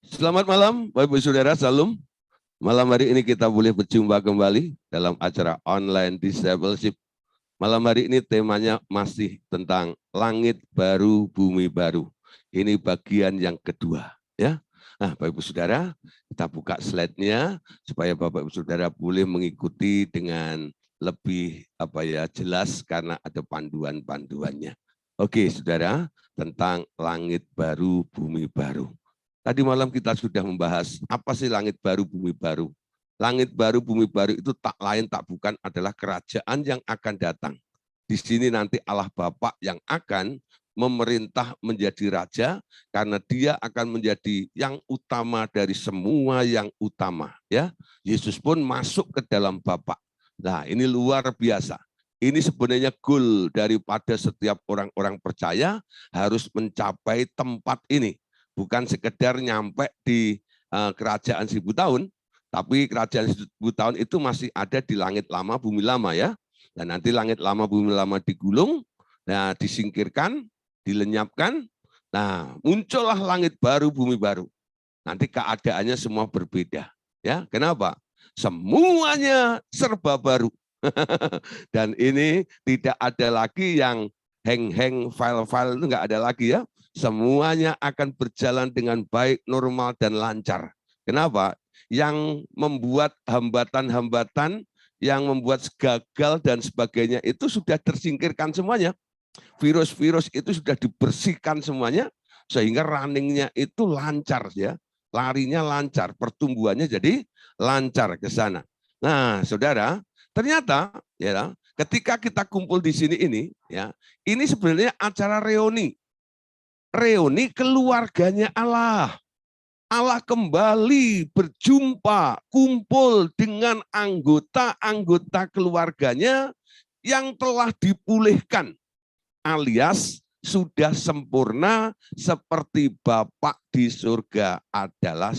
Selamat malam, Bapak Ibu Saudara, Salam. Malam hari ini kita boleh berjumpa kembali dalam acara online Discipleship. Malam hari ini temanya masih tentang langit baru, bumi baru. Ini bagian yang kedua, ya. Nah, Bapak Ibu Saudara, kita buka slide-nya supaya Bapak Ibu Saudara boleh mengikuti dengan lebih jelas karena ada panduan-panduannya. Oke, Saudara, tentang langit baru, bumi baru. Tadi malam kita sudah membahas apa sih langit baru, bumi baru. Langit baru, bumi baru itu tak lain tak bukan adalah kerajaan yang akan datang. Di sini nanti Allah Bapa yang akan memerintah menjadi raja karena dia akan menjadi yang utama dari semua yang utama. Ya, Yesus pun masuk ke dalam Bapa. Nah, ini luar biasa. Ini sebenarnya goal daripada setiap orang-orang percaya harus mencapai tempat ini. Bukan sekedar nyampe di kerajaan 1000 tahun, tapi kerajaan 1000 tahun itu masih ada di langit lama, bumi lama ya. Dan nanti langit lama, bumi lama digulung, nah disingkirkan, dilenyapkan, nah muncullah langit baru, bumi baru. Nanti keadaannya semua berbeda. Ya, kenapa? Semuanya serba baru. Dan ini tidak ada lagi yang hang-hang file-file itu nggak ada lagi ya. Semuanya akan berjalan dengan baik, normal, dan lancar. Kenapa? Yang membuat hambatan-hambatan, yang membuat gagal dan sebagainya itu sudah tersingkirkan semuanya. Virus-virus itu sudah dibersihkan semuanya, sehingga runningnya itu lancar ya. Larinya lancar, pertumbuhannya jadi lancar ke sana. Nah, saudara, ternyata ya, ketika kita kumpul di sini ini sebenarnya acara reuni. Reuni keluarganya Allah. Allah kembali berjumpa, kumpul dengan anggota-anggota keluarganya yang telah dipulihkan, alias sudah sempurna seperti Bapa di surga adalah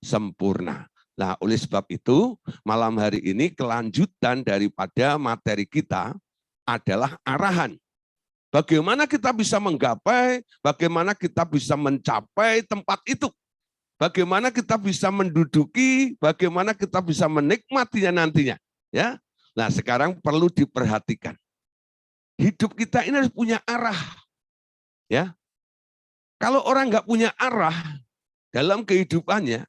sempurna. Nah, oleh sebab itu, malam hari ini kelanjutan daripada materi kita adalah arahan. Bagaimana kita bisa menggapai, bagaimana kita bisa mencapai tempat itu. Bagaimana kita bisa menduduki, bagaimana kita bisa menikmatinya nantinya. Ya, nah sekarang perlu diperhatikan. Hidup kita ini harus punya arah. Ya, kalau orang nggak punya arah dalam kehidupannya,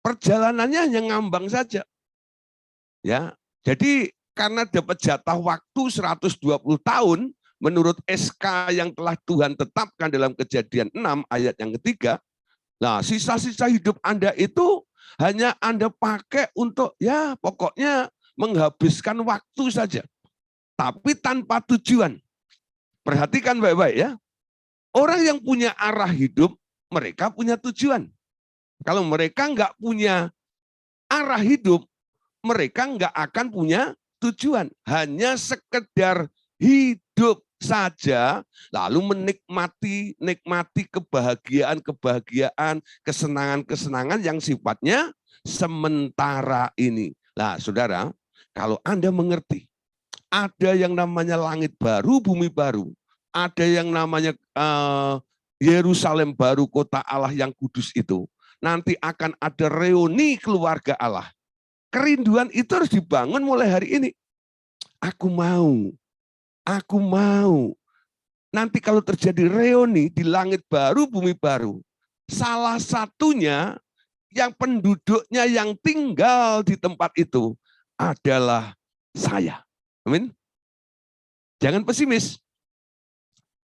perjalanannya hanya ngambang saja. Ya, jadi karena dapat jatah waktu 120 tahun, menurut SK yang telah Tuhan tetapkan dalam Kejadian 6 ayat yang ketiga, nah sisa-sisa hidup Anda itu hanya Anda pakai untuk ya pokoknya menghabiskan waktu saja. Tapi tanpa tujuan. Perhatikan baik-baik ya. Orang yang punya arah hidup, mereka punya tujuan. Kalau mereka nggak punya arah hidup, mereka nggak akan punya tujuan. Hanya sekedar hidup saja, lalu nikmati kebahagiaan, kesenangan-kesenangan yang sifatnya sementara ini. Nah, saudara, kalau Anda mengerti, ada yang namanya langit baru, bumi baru, ada yang namanya Yerusalem baru, kota Allah yang kudus itu. Nanti akan ada reuni keluarga Allah. Kerinduan itu harus dibangun mulai hari ini. Aku mau. Nanti kalau terjadi reuni di langit baru, bumi baru, salah satunya yang penduduknya yang tinggal di tempat itu adalah saya. Amin. Jangan pesimis.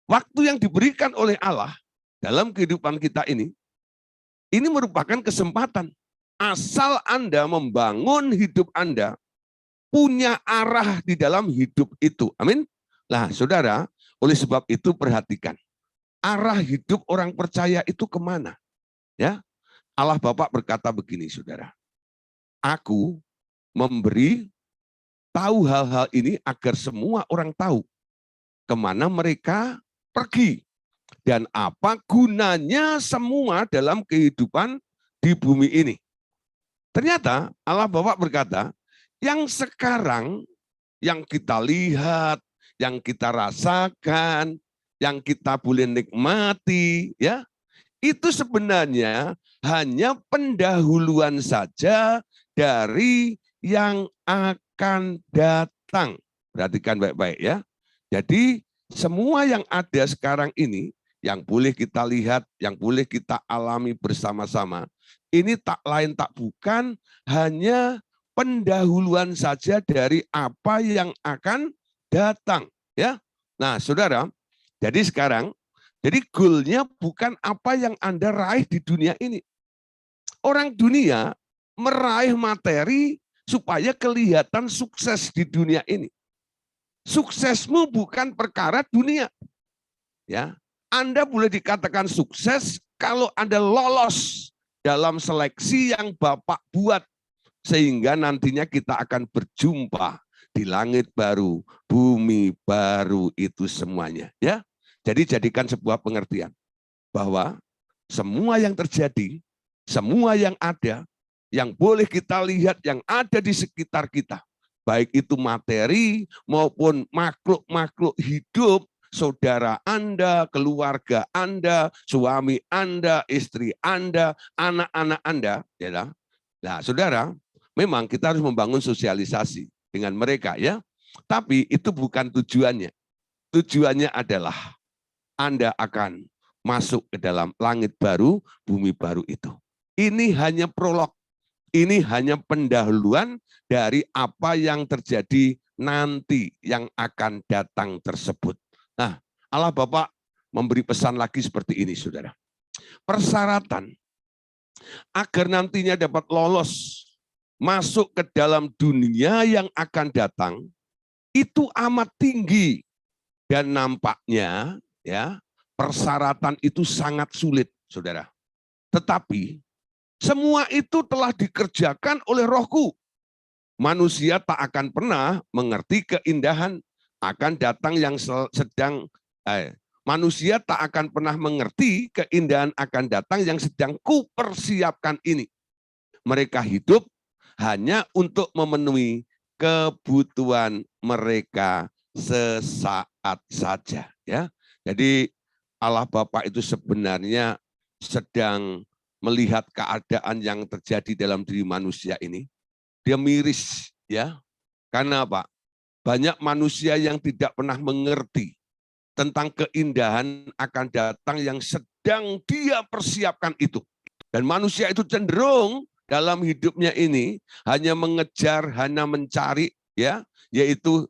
Waktu yang diberikan oleh Allah dalam kehidupan kita ini merupakan kesempatan. Asal Anda membangun hidup Anda, punya arah di dalam hidup itu. Amin. Nah, saudara, oleh sebab itu perhatikan. Arah hidup orang percaya itu kemana? Ya, Allah Bapa berkata begini, saudara. Aku memberi tahu hal-hal ini agar semua orang tahu kemana mereka pergi dan apa gunanya semua dalam kehidupan di bumi ini. Ternyata Allah Bapa berkata, yang sekarang yang kita lihat, yang kita rasakan, yang kita boleh nikmati, ya, itu sebenarnya hanya pendahuluan saja dari yang akan datang. Perhatikan baik-baik ya. Jadi semua yang ada sekarang ini, yang boleh kita lihat, yang boleh kita alami bersama-sama, ini tak lain tak bukan hanya pendahuluan saja dari apa yang akan datang. Ya, nah saudara, jadi sekarang, jadi goalnya bukan apa yang Anda raih di dunia ini. Orang dunia meraih materi supaya kelihatan sukses di dunia ini. Suksesmu bukan perkara dunia. Ya, Anda boleh dikatakan sukses kalau Anda lolos dalam seleksi yang Bapak buat, sehingga nantinya kita akan berjumpa di langit baru, bumi baru itu semuanya. Ya, jadi jadikan sebuah pengertian bahwa semua yang terjadi, semua yang ada, yang boleh kita lihat, yang ada di sekitar kita, baik itu materi maupun makhluk-makhluk hidup, saudara Anda, keluarga Anda, suami Anda, istri Anda, anak-anak Anda, ya. Nah, saudara, memang kita harus membangun sosialisasi dengan mereka, ya. Tapi itu bukan tujuannya. Tujuannya adalah Anda akan masuk ke dalam langit baru, bumi baru itu. Ini hanya prolog. Ini hanya pendahuluan dari apa yang terjadi nanti yang akan datang tersebut. Nah, Allah Bapa memberi pesan lagi seperti ini, saudara. Persyaratan agar nantinya dapat lolos masuk ke dalam dunia yang akan datang itu amat tinggi, dan nampaknya ya persyaratan itu sangat sulit, saudara. Tetapi semua itu telah dikerjakan oleh Rohku. Manusia tak akan pernah mengerti keindahan akan datang yang sedang manusia tak akan pernah mengerti keindahan akan datang yang sedang kupersiapkan ini. Mereka hidup hanya untuk memenuhi kebutuhan mereka sesaat saja, ya. Jadi Allah Bapa itu sebenarnya sedang melihat keadaan yang terjadi dalam diri manusia ini. Dia miris, ya. Karena apa? Banyak manusia yang tidak pernah mengerti tentang keindahan akan datang yang sedang dia persiapkan itu. Dan manusia itu cenderung dalam hidupnya ini hanya mengejar, hanya mencari, ya, yaitu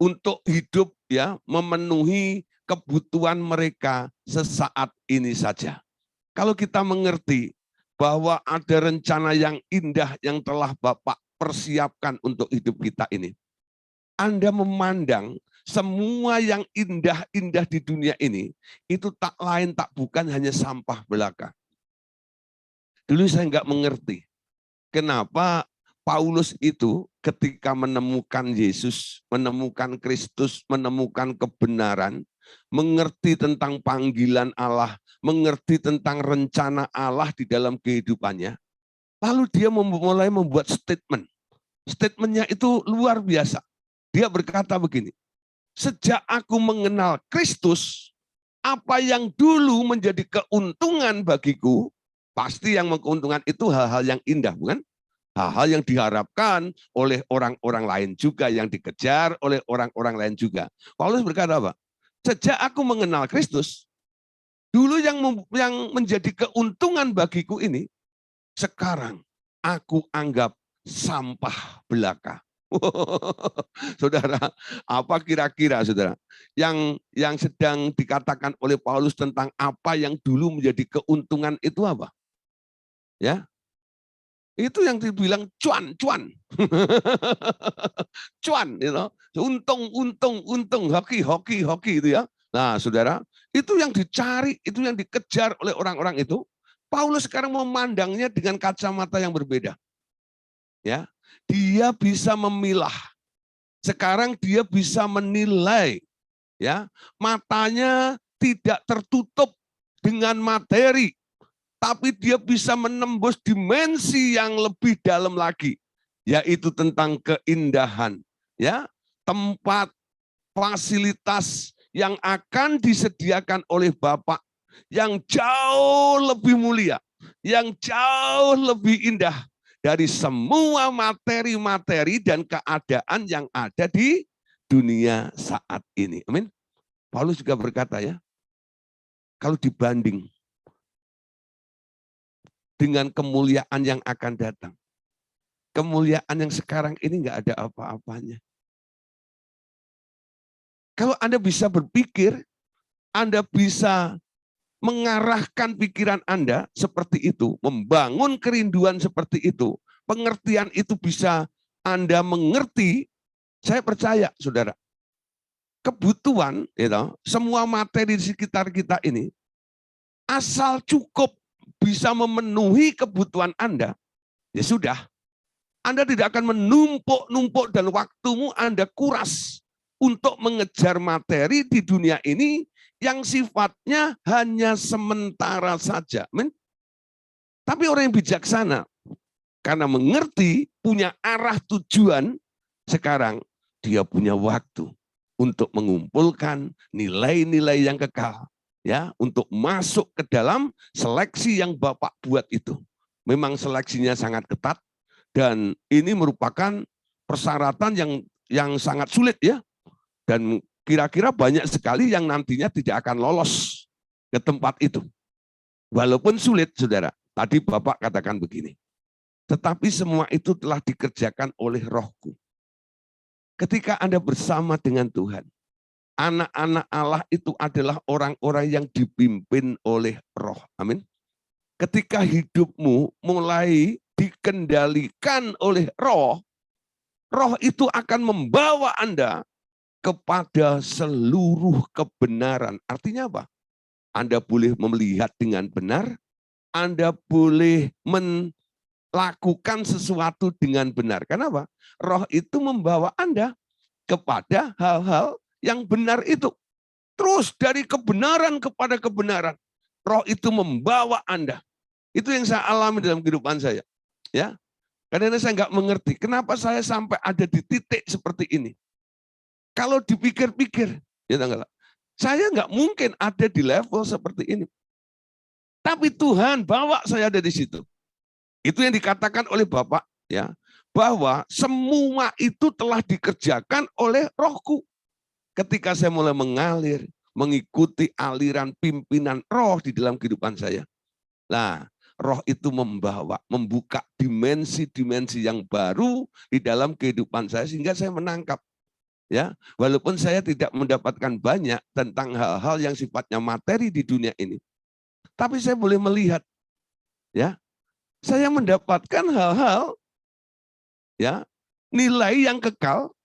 untuk hidup, ya, memenuhi kebutuhan mereka sesaat ini saja. Kalau kita mengerti bahwa ada rencana yang indah yang telah Bapak persiapkan untuk hidup kita ini, Anda memandang semua yang indah-indah di dunia ini, itu tak lain tak bukan hanya sampah belaka. Dulu saya nggak mengerti, kenapa Paulus itu ketika menemukan Yesus, menemukan Kristus, menemukan kebenaran, mengerti tentang panggilan Allah, mengerti tentang rencana Allah di dalam kehidupannya, lalu dia mulai membuat statement. Statementnya itu luar biasa. Dia berkata begini, sejak aku mengenal Kristus, apa yang dulu menjadi keuntungan bagiku, pasti yang keuntungan itu hal-hal yang indah, bukan? Hal-hal yang diharapkan oleh orang-orang lain juga, yang dikejar oleh orang-orang lain juga. Paulus berkata apa? Sejak aku mengenal Kristus, dulu yang menjadi keuntungan bagiku ini, sekarang aku anggap sampah belaka. Saudara, apa kira-kira saudara yang sedang dikatakan oleh Paulus tentang apa yang dulu menjadi keuntungan itu apa? Ya, itu yang dibilang cuan, cuan, you know? untung, hoki itu ya. Nah, saudara, itu yang dicari, itu yang dikejar oleh orang-orang itu. Paulus sekarang memandangnya dengan kacamata yang berbeda. Ya, dia bisa memilah. Sekarang dia bisa menilai. Ya, matanya tidak tertutup dengan materi, tapi dia bisa menembus dimensi yang lebih dalam lagi, yaitu tentang keindahan, ya, tempat, fasilitas yang akan disediakan oleh Bapa yang jauh lebih mulia, yang jauh lebih indah dari semua materi-materi dan keadaan yang ada di dunia saat ini. Amin. Paulus juga berkata ya, kalau dibanding dengan kemuliaan yang akan datang, kemuliaan yang sekarang ini nggak ada apa-apanya. Kalau Anda bisa berpikir, Anda bisa mengarahkan pikiran Anda seperti itu, membangun kerinduan seperti itu, pengertian itu bisa Anda mengerti, saya percaya saudara, kebutuhan, semua materi di sekitar kita ini, asal cukup bisa memenuhi kebutuhan Anda, ya sudah, Anda tidak akan menumpuk-numpuk dan waktumu Anda kuras untuk mengejar materi di dunia ini yang sifatnya hanya sementara saja. Tapi orang yang bijaksana, karena mengerti, punya arah tujuan, sekarang dia punya waktu untuk mengumpulkan nilai-nilai yang kekal, ya, untuk masuk ke dalam seleksi yang Bapak buat itu. Memang seleksinya sangat ketat, dan ini merupakan persyaratan yang sangat sulit ya. Dan kira-kira banyak sekali yang nantinya tidak akan lolos ke tempat itu. Walaupun sulit, saudara. Tadi Bapak katakan begini. Tetapi semua itu telah dikerjakan oleh Rohku. Ketika Anda bersama dengan Tuhan, anak-anak Allah itu adalah orang-orang yang dipimpin oleh Roh. Amin. Ketika hidupmu mulai dikendalikan oleh Roh, Roh itu akan membawa Anda kepada seluruh kebenaran. Artinya apa? Anda boleh melihat dengan benar, Anda boleh melakukan sesuatu dengan benar. Kenapa? Roh itu membawa Anda kepada hal-hal yang benar itu. Terus dari kebenaran kepada kebenaran. Roh itu membawa Anda. Itu yang saya alami dalam kehidupan saya. Ya, karena saya nggak mengerti kenapa saya sampai ada di titik seperti ini. Kalau dipikir-pikir, ya saya nggak mungkin ada di level seperti ini. Tapi Tuhan bawa saya ada di situ. Itu yang dikatakan oleh Bapak, ya, bahwa semua itu telah dikerjakan oleh Rohku. Ketika saya mulai mengalir, mengikuti aliran pimpinan Roh di dalam kehidupan saya. Nah, Roh itu membuka dimensi-dimensi yang baru di dalam kehidupan saya sehingga saya menangkap, ya, walaupun saya tidak mendapatkan banyak tentang hal-hal yang sifatnya materi di dunia ini, tapi saya boleh melihat, ya, saya mendapatkan hal-hal, ya, nilai yang kekal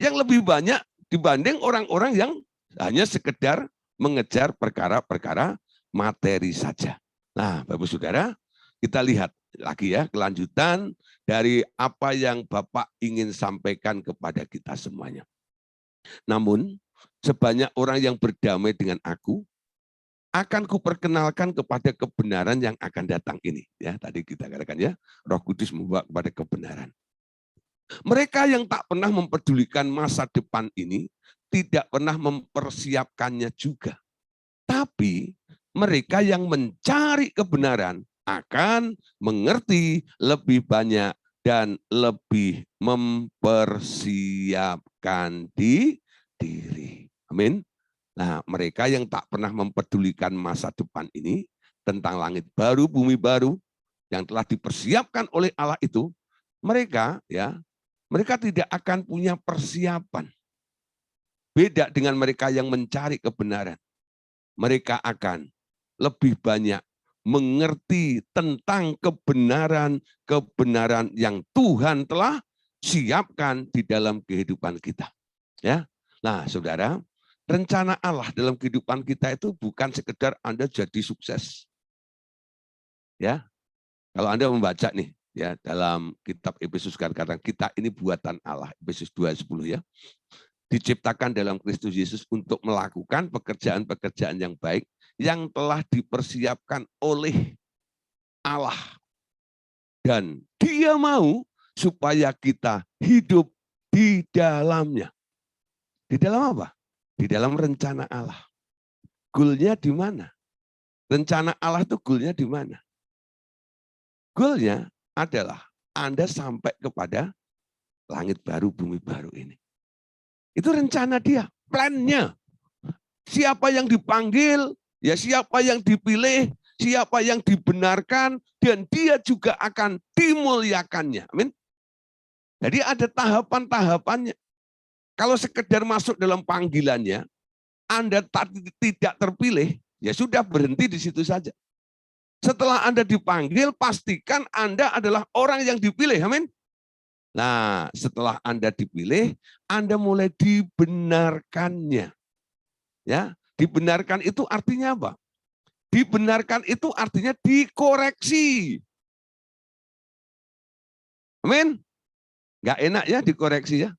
yang lebih banyak dibanding orang-orang yang hanya sekedar mengejar perkara-perkara materi saja. Nah, Bapak Saudara, kita lihat lagi ya kelanjutan dari apa yang Bapak ingin sampaikan kepada kita semuanya. Namun, sebanyak orang yang berdamai dengan aku, akan kuperkenalkan kepada kebenaran yang akan datang ini. Ya, tadi kita katakan ya, Roh Kudus membawa kepada kebenaran. Mereka yang tak pernah mempedulikan masa depan ini, tidak pernah mempersiapkannya juga. Tapi mereka yang mencari kebenaran akan mengerti lebih banyak dan lebih mempersiapkan diri. Amin. Nah, mereka yang tak pernah mempedulikan masa depan ini tentang langit baru, bumi baru yang telah dipersiapkan oleh Allah itu, mereka tidak akan punya persiapan. Beda dengan mereka yang mencari kebenaran. Mereka akan lebih banyak mengerti tentang kebenaran yang Tuhan telah siapkan di dalam kehidupan kita. Ya, nah saudara, rencana Allah dalam kehidupan kita itu bukan sekedar Anda jadi sukses. Ya, kalau Anda membaca nih, ya dalam kitab Efesus katakan kita ini buatan Allah, Efesus 2:10 ya. Diciptakan dalam Kristus Yesus untuk melakukan pekerjaan-pekerjaan yang baik yang telah dipersiapkan oleh Allah. Dan Dia mau supaya kita hidup di dalamnya. Di dalam apa? Di dalam rencana Allah. goalnya di mana? Rencana Allah itu goalnya di mana? Goalnya adalah Anda sampai kepada langit baru, bumi baru ini. Itu rencana dia, plannya. Siapa yang dipanggil, ya siapa yang dipilih, siapa yang dibenarkan, dan dia juga akan dimuliakannya. Amin. Jadi ada tahapan-tahapannya. Kalau sekedar masuk dalam panggilannya, Anda tidak terpilih, ya sudah berhenti di situ saja. Setelah Anda dipanggil, pastikan Anda adalah orang yang dipilih. Amin. Nah, setelah Anda dipilih, Anda mulai dibenarkannya. Ya, dibenarkan itu artinya apa? Dibenarkan itu artinya dikoreksi. Amin. Nggak enak ya dikoreksi ya.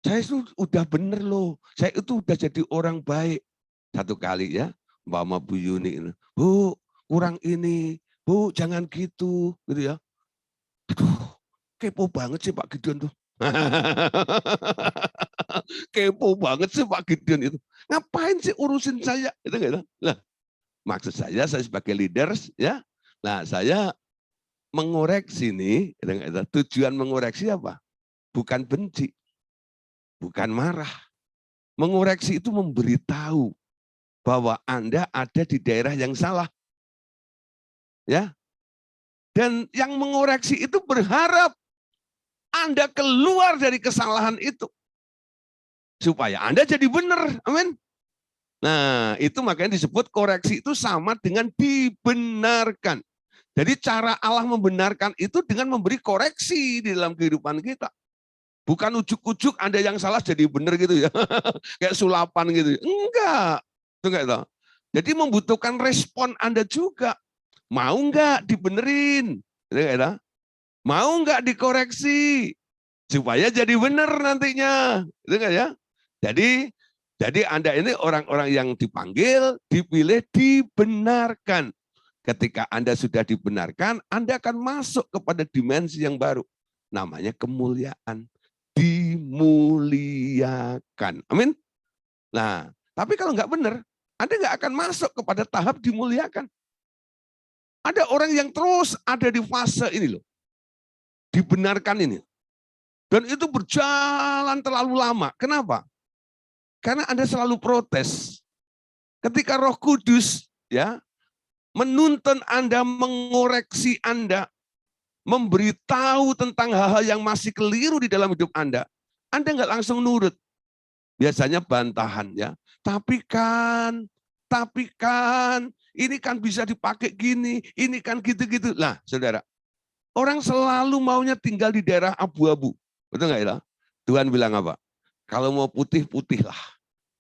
Saya itu udah bener loh. Saya itu udah jadi orang baik. Satu kali ya, Mbak Bu Yuni, Bu, kurang ini, Bu, jangan gitu, gitu ya. Aduh, kepo banget sih Pak Gideon tuh. Kepo banget sih Pak Gideon itu. Ngapain sih urusin saya? Itu enggak. Lah, maksud saya sebagai leaders ya. Nah, saya mengoreksi nih, tujuan mengoreksi apa? Bukan benci, bukan marah. Mengoreksi itu memberitahu bahwa Anda ada di daerah yang salah. Ya. Dan yang mengoreksi itu berharap Anda keluar dari kesalahan itu. Supaya Anda jadi benar. Amin. Nah, itu makanya disebut koreksi itu sama dengan dibenarkan. Jadi cara Allah membenarkan itu dengan memberi koreksi di dalam kehidupan kita. Bukan ujuk-ujuk Anda yang salah jadi benar gitu ya. Kayak sulapan gitu. Enggak. Itu enggak tahu. Jadi membutuhkan respon Anda juga. Mau enggak dibenerin? Itu enggak tahu. Mau enggak dikoreksi? Supaya jadi benar nantinya. Itu enggak ya? Jadi Anda ini orang-orang yang dipanggil, dipilih, dibenarkan. Ketika Anda sudah dibenarkan, Anda akan masuk kepada dimensi yang baru. Namanya kemuliaan. Dimuliakan. Amin. Nah, tapi kalau nggak benar, Anda nggak akan masuk kepada tahap dimuliakan. Ada orang yang terus ada di fase ini loh. Dibenarkan ini. Dan itu berjalan terlalu lama. Kenapa? Karena Anda selalu protes. Ketika Roh Kudus ya menuntun Anda, mengoreksi Anda, memberitahu tentang hal-hal yang masih keliru di dalam hidup Anda nggak langsung nurut. Biasanya bantahan ya. Tapi kan, ini kan bisa dipakai gini, ini kan gitu-gitu. Lah, saudara, orang selalu maunya tinggal di daerah abu-abu. Betul nggak ya? Tuhan bilang apa? Kalau mau putih, putihlah.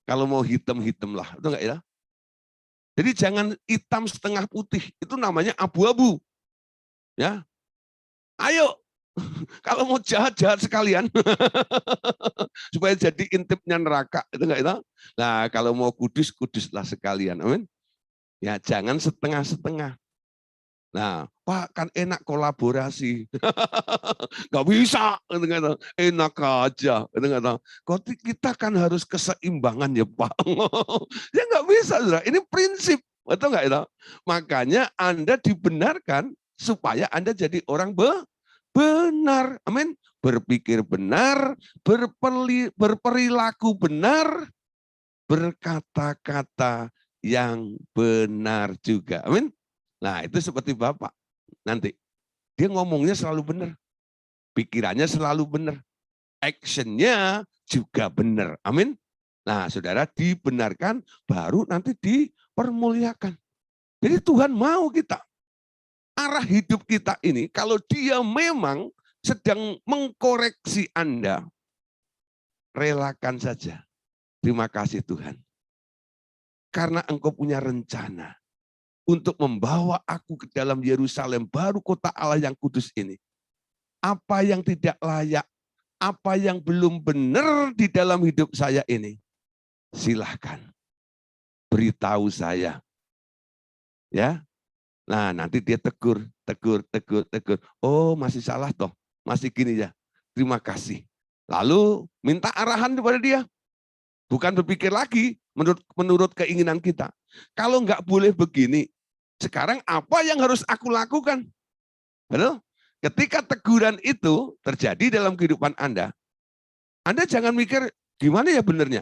Kalau mau hitam, hitamlah. Betul nggak ya? Jadi jangan hitam setengah putih. Itu namanya abu-abu. Ya, ayo. Kalau mau jahat, jahat sekalian. Supaya jadi intipnya neraka. Itu nggak itu? Nah, kalau mau kudus, kuduslah sekalian. Amin. Ya, jangan setengah-setengah. Nah, Pak kan enak kolaborasi. Nggak bisa, enak aja. Kita kan harus keseimbangan ya Pak. Ya nggak bisa, saudara. Ini prinsip, betul nggak itu? Makanya Anda dibenarkan supaya Anda jadi orang benar. Amin. Berpikir benar, berperilaku benar, berkata-kata yang benar juga. Amin. Nah, itu seperti Bapak. Nanti dia ngomongnya selalu benar. Pikirannya selalu benar. Actionnya juga benar. Amin. Nah, saudara, dibenarkan baru nanti dipermuliakan. Jadi Tuhan mau kita. Arah hidup kita ini, kalau dia memang sedang mengkoreksi Anda, relakan saja. Terima kasih Tuhan. Karena engkau punya rencana untuk membawa aku ke dalam Yerusalem, baru kota Allah yang kudus ini. Apa yang tidak layak, apa yang belum benar di dalam hidup saya ini, silahkan beritahu saya. Ya, nah nanti dia tegur. Oh masih salah toh, masih gini ya. Terima kasih. Lalu minta arahan kepada dia. Bukan berpikir lagi, menurut keinginan kita. Kalau nggak boleh begini, sekarang apa yang harus aku lakukan? Betul? Ketika teguran itu terjadi dalam kehidupan Anda jangan mikir gimana ya benernya.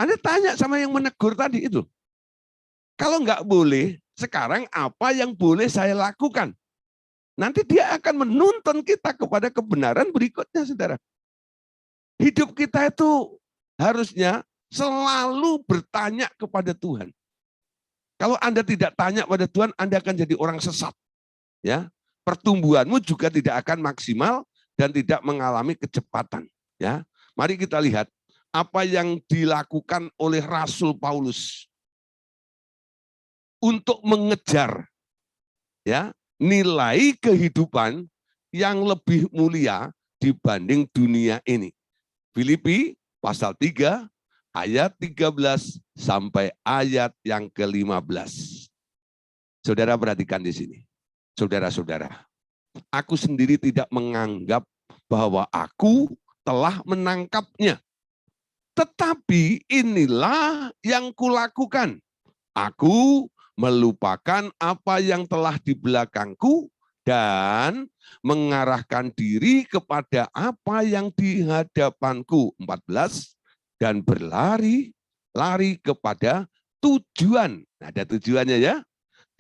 Anda tanya sama yang menegur tadi itu. Kalau nggak boleh, sekarang apa yang boleh saya lakukan? Nanti dia akan menuntun kita kepada kebenaran berikutnya, saudara. Hidup kita itu harusnya selalu bertanya kepada Tuhan. Kalau Anda tidak tanya pada Tuhan, Anda akan jadi orang sesat. Ya, pertumbuhanmu juga tidak akan maksimal dan tidak mengalami kecepatan. Ya, mari kita lihat apa yang dilakukan oleh Rasul Paulus untuk mengejar ya nilai kehidupan yang lebih mulia dibanding dunia ini. Filipi pasal 3 ayat 13 sampai ayat yang ke-15. Saudara perhatikan di sini. Saudara-saudara, aku sendiri tidak menganggap bahwa aku telah menangkapnya. Tetapi inilah yang kulakukan. Aku melupakan apa yang telah di belakangku dan mengarahkan diri kepada apa yang di hadapanku. 14. Dan berlari kepada tujuan. Ada tujuannya ya.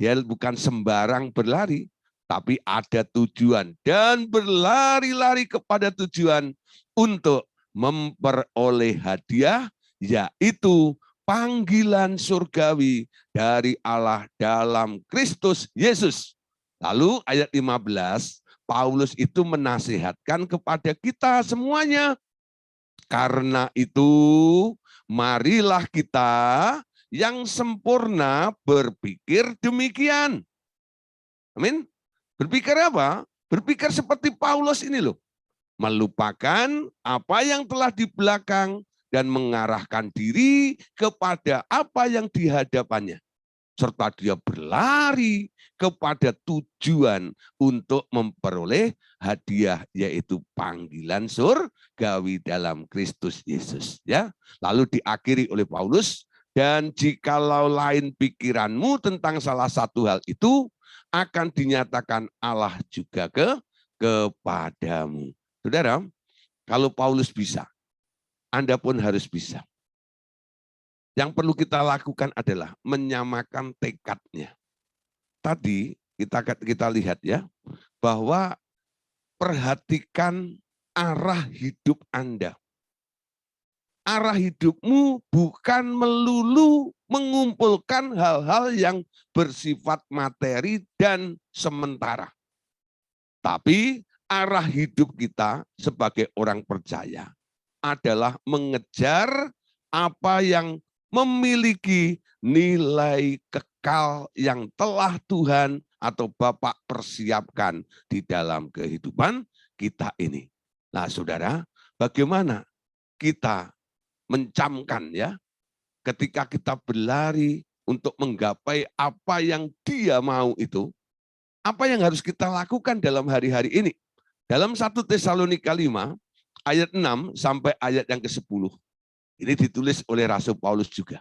Dia bukan sembarang berlari, tapi ada tujuan. Dan berlari-lari kepada tujuan untuk memperoleh hadiah, yaitu panggilan surgawi dari Allah dalam Kristus Yesus. Lalu ayat 15, Paulus itu menasihatkan kepada kita semuanya. Karena itu, marilah kita yang sempurna berpikir demikian. Amin. Berpikir apa? Berpikir seperti Paulus ini loh. Melupakan apa yang telah di belakang dan mengarahkan diri kepada apa yang di hadapannya. Serta dia berlari kepada tujuan untuk memperoleh hadiah, yaitu panggilan surgawi dalam Kristus Yesus. Ya, lalu diakhiri oleh Paulus, dan jikalau lain pikiranmu tentang salah satu hal itu, akan dinyatakan Allah juga kepadamu. Saudara, kalau Paulus bisa, Anda pun harus bisa. Yang perlu kita lakukan adalah menyamakan tekadnya. Tadi kita lihat ya, bahwa perhatikan arah hidup Anda. Arah hidupmu bukan melulu mengumpulkan hal-hal yang bersifat materi dan sementara. Tapi arah hidup kita sebagai orang percaya adalah mengejar apa yang memiliki nilai kekal yang telah Tuhan atau Bapa persiapkan di dalam kehidupan kita ini. Nah, saudara, bagaimana kita mencamkan ya, ketika kita berlari untuk menggapai apa yang Dia mau itu, apa yang harus kita lakukan dalam hari-hari ini? Dalam 1 Tesalonika 5 ayat 6 sampai ayat yang ke-10. Ini ditulis oleh Rasul Paulus juga.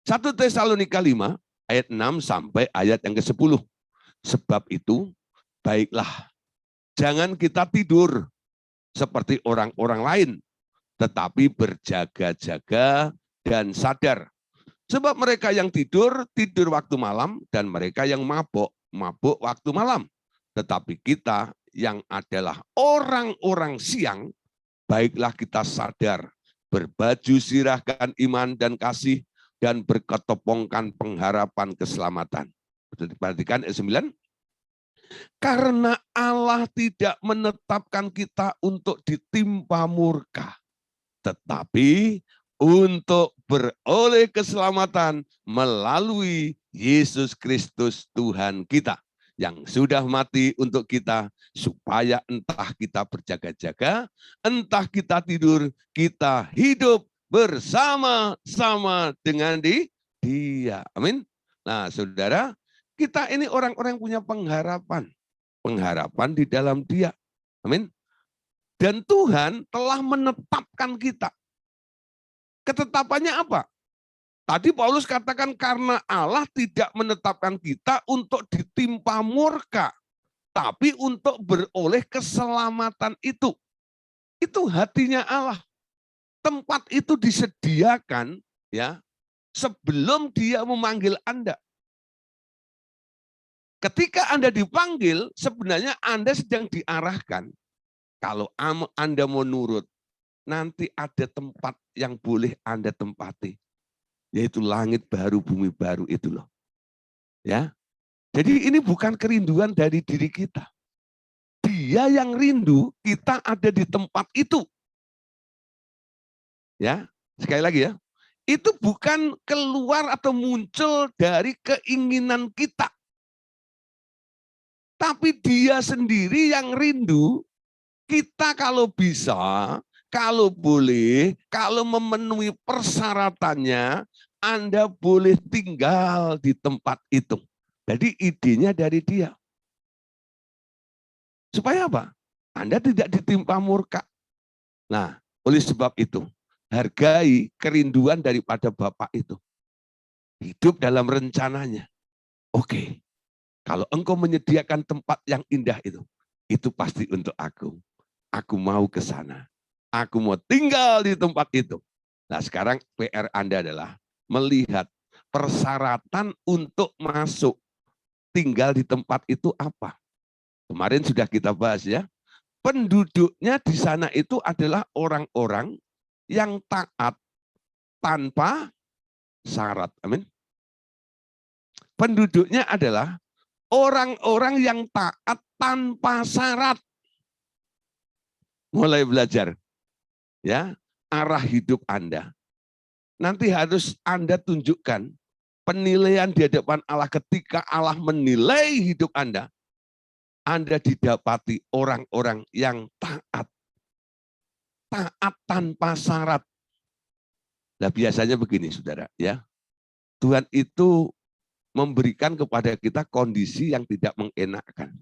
1 Tesalonika 5 ayat 6 sampai ayat yang ke-10. Sebab itu, baiklah, jangan kita tidur seperti orang-orang lain, tetapi berjaga-jaga dan sadar. Sebab mereka yang tidur, tidur waktu malam, dan mereka yang mabuk, mabuk waktu malam. Tetapi kita yang adalah orang-orang siang, baiklah kita sadar, berbaju sirahkan iman dan kasih, dan berketopongkan pengharapan keselamatan. Perhatikan ayat 9. Karena Allah tidak menetapkan kita untuk ditimpa murka, tetapi untuk beroleh keselamatan melalui Yesus Kristus Tuhan kita, yang sudah mati untuk kita, supaya entah kita berjaga-jaga, entah kita tidur, kita hidup bersama-sama dengan Dia. Amin. Nah, saudara, kita ini orang-orang yang punya pengharapan. Pengharapan di dalam Dia. Amin. Dan Tuhan telah menetapkan kita. Ketetapannya apa? Tadi Paulus katakan karena Allah tidak menetapkan kita untuk ditimpa murka, tapi untuk beroleh keselamatan itu. Itu hatinya Allah. Tempat itu disediakan ya sebelum Dia memanggil Anda. Ketika Anda dipanggil, sebenarnya Anda sedang diarahkan. Kalau Anda mau nurut, nanti ada tempat yang boleh Anda tempati. Yaitu langit baru, bumi baru itu loh. Ya. Jadi ini bukan kerinduan dari diri kita. Dia yang rindu kita ada di tempat itu. Ya, sekali lagi ya. Itu bukan keluar atau muncul dari keinginan kita. Tapi dia sendiri yang rindu kita kalau bisa, kalau boleh, kalau memenuhi persyaratannya, Anda boleh tinggal di tempat itu. Jadi idenya dari dia. Supaya apa? Anda tidak ditimpa murka. Nah, oleh sebab itu, hargai kerinduan daripada Bapak itu. Hidup dalam rencananya. Oke, kalau engkau menyediakan tempat yang indah itu pasti untuk aku. Aku mau ke sana. Aku mau tinggal di tempat itu. Nah, sekarang PR Anda adalah melihat persyaratan untuk masuk tinggal di tempat itu apa. Kemarin sudah kita bahas ya. Penduduknya di sana itu adalah orang-orang yang taat tanpa syarat. Amin. Penduduknya adalah orang-orang yang taat tanpa syarat. Mulai belajar ya, arah hidup Anda. Nanti harus Anda tunjukkan penilaian di hadapan Allah ketika Allah menilai hidup Anda. Anda didapati orang-orang yang taat. Taat tanpa syarat. Nah, biasanya begini, saudara, ya. Tuhan itu memberikan kepada kita kondisi yang tidak mengenakkan.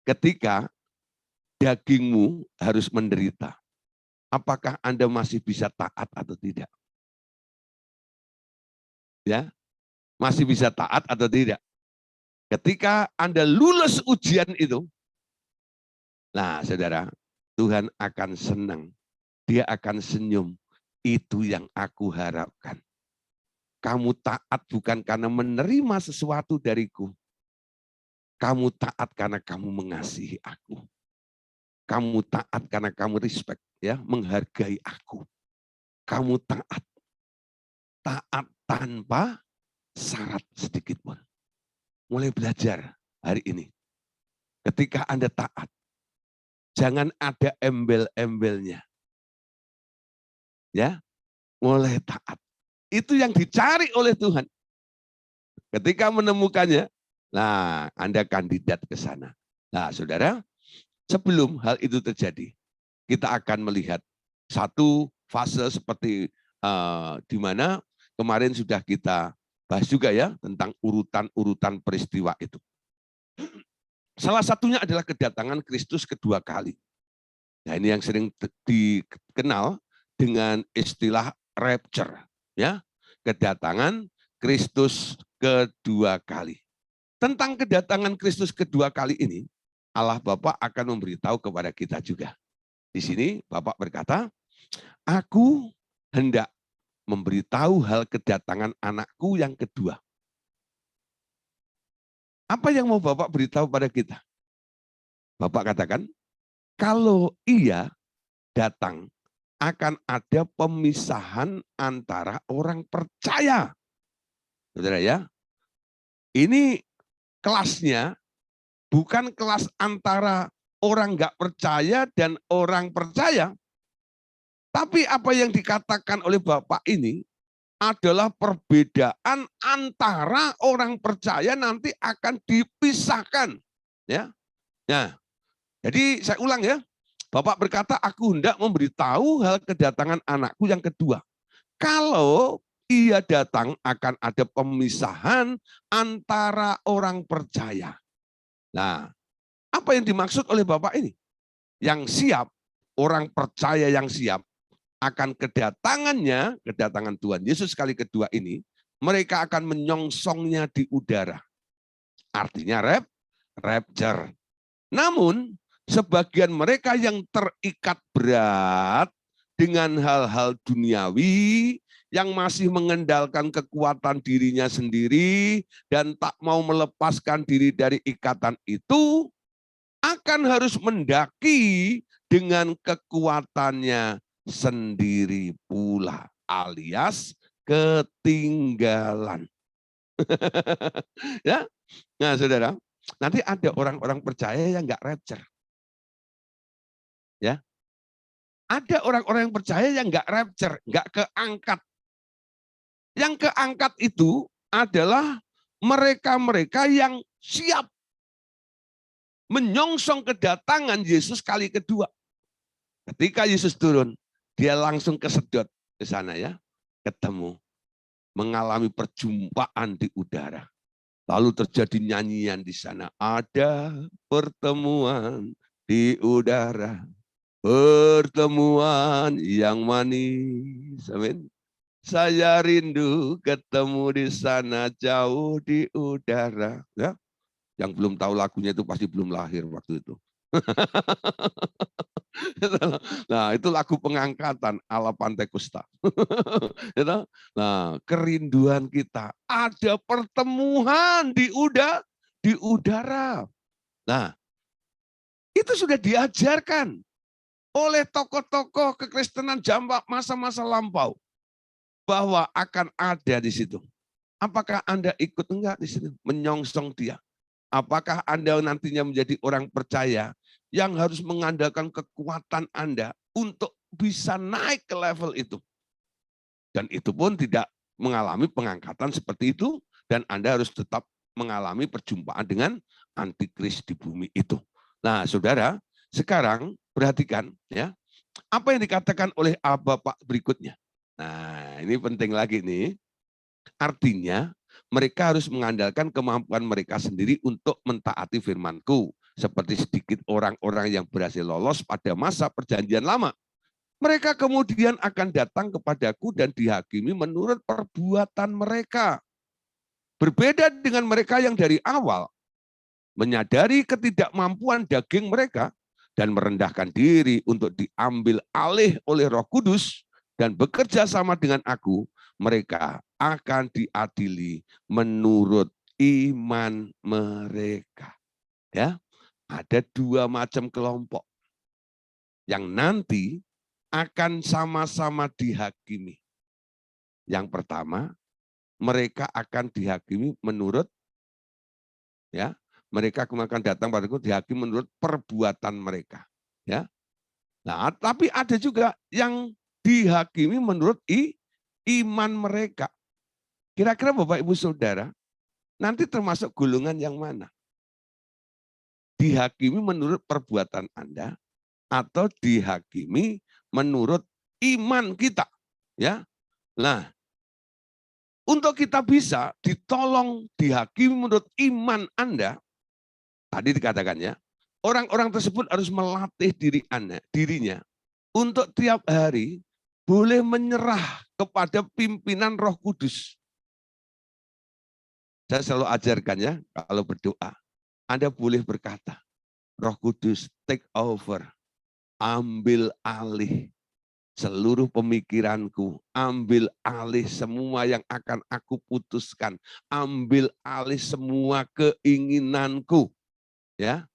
Ketika dagingmu harus menderita, apakah Anda masih bisa taat atau tidak? Ya, masih bisa taat atau tidak? Ketika Anda lulus ujian itu, nah saudara, Tuhan akan senang. Dia akan senyum. Itu yang aku harapkan. Kamu taat bukan karena menerima sesuatu dariku. Kamu taat karena kamu mengasihi aku. Kamu taat karena kamu respect, ya, menghargai aku. Kamu taat. Taat tanpa syarat sedikit pun. Mulai belajar hari ini. Ketika Anda taat, jangan ada embel-embelnya. Ya, mulai taat. Itu yang dicari oleh Tuhan. Ketika menemukannya, nah Anda kandidat ke sana. Nah, saudara, sebelum hal itu terjadi, kita akan melihat satu fase seperti di mana kemarin sudah kita bahas juga ya tentang urutan-urutan peristiwa itu. Salah satunya adalah kedatangan Kristus kedua kali. Nah, ini yang sering dikenal dengan istilah rapture, ya, kedatangan Kristus kedua kali. Tentang kedatangan Kristus kedua kali ini, Allah Bapa akan memberitahu kepada kita juga. Di sini Bapak berkata, aku hendak memberitahu hal kedatangan anakku yang kedua. Apa yang mau Bapak beritahu pada kita? Bapak katakan, kalau ia datang, akan ada pemisahan antara orang percaya. Saudara ya, ini kelasnya bukan kelas antara orang nggak percaya dan orang percaya. Tapi apa yang dikatakan oleh Bapak ini adalah perbedaan antara orang percaya nanti akan dipisahkan. Ya, nah, jadi saya ulang ya. Bapak berkata, aku hendak memberitahu hal kedatangan anakku yang kedua. Kalau ia datang akan ada pemisahan antara orang percaya. Nah, apa yang dimaksud oleh Bapak ini? Yang siap, orang percaya yang siap, akan kedatangan Tuhan Yesus kali kedua ini, mereka akan menyongsongnya di udara. Artinya rapture. Namun, sebagian mereka yang terikat berat dengan hal-hal duniawi, yang masih mengendalikan kekuatan dirinya sendiri, dan tak mau melepaskan diri dari ikatan itu, akan harus mendaki dengan kekuatannya sendiri pula, alias ketinggalan. Ya, nah saudara, nanti ada orang-orang percaya yang nggak rapture. Ya, ada orang-orang yang percaya yang nggak rapture, nggak keangkat. Yang keangkat itu adalah mereka-mereka yang siap menyongsong kedatangan Yesus kali kedua. Ketika Yesus turun, dia langsung kesedot ke sana ya, ketemu, mengalami perjumpaan di udara. Lalu terjadi nyanyian di sana. Ada pertemuan di udara. Pertemuan yang manis. Amin. Saya rindu ketemu di sana jauh di udara. Ya. Yang belum tahu lagunya itu pasti belum lahir waktu itu. Nah, itu lagu pengangkatan ala Pantekosta. Nah, kerinduan kita ada pertemuan di udara. Nah, itu sudah diajarkan oleh tokoh-tokoh kekristenan zaman masa-masa lampau bahwa akan ada di situ. Apakah Anda ikut enggak di situ menyongsong dia? Apakah Anda nantinya menjadi orang percaya yang harus mengandalkan kekuatan Anda untuk bisa naik ke level itu? Dan itu pun tidak mengalami pengangkatan seperti itu, dan Anda harus tetap mengalami perjumpaan dengan antikris di bumi itu. Nah, saudara, sekarang perhatikan ya, apa yang dikatakan oleh Bapak berikutnya. Nah, ini penting lagi nih. Artinya, mereka harus mengandalkan kemampuan mereka sendiri untuk mentaati firman-Ku. Seperti sedikit orang-orang yang berhasil lolos pada masa perjanjian lama. Mereka kemudian akan datang kepadaku dan dihakimi menurut perbuatan mereka. Berbeda dengan mereka yang dari awal menyadari ketidakmampuan daging mereka dan merendahkan diri untuk diambil alih oleh Roh Kudus dan bekerja sama dengan aku, mereka akan diadili menurut iman mereka. Ya, ada dua macam kelompok yang nanti akan sama-sama dihakimi. Yang pertama, mereka akan dihakimi menurut ya, mereka akan datang padaku dihakimi menurut perbuatan mereka, ya. Nah, tapi ada juga yang dihakimi menurut iman mereka. Kira-kira Bapak Ibu Saudara, nanti termasuk golongan yang mana? Dihakimi menurut perbuatan Anda atau dihakimi menurut iman kita, ya. Nah, untuk kita bisa ditolong dihakimi menurut iman Anda, tadi dikatakan ya, orang-orang tersebut harus melatih dirinya untuk tiap hari boleh menyerah kepada pimpinan Roh Kudus. Saya selalu ajarkan ya, kalau berdoa, Anda boleh berkata, Roh Kudus take over, ambil alih seluruh pemikiranku, ambil alih semua yang akan aku putuskan, ambil alih semua keinginanku. Ya,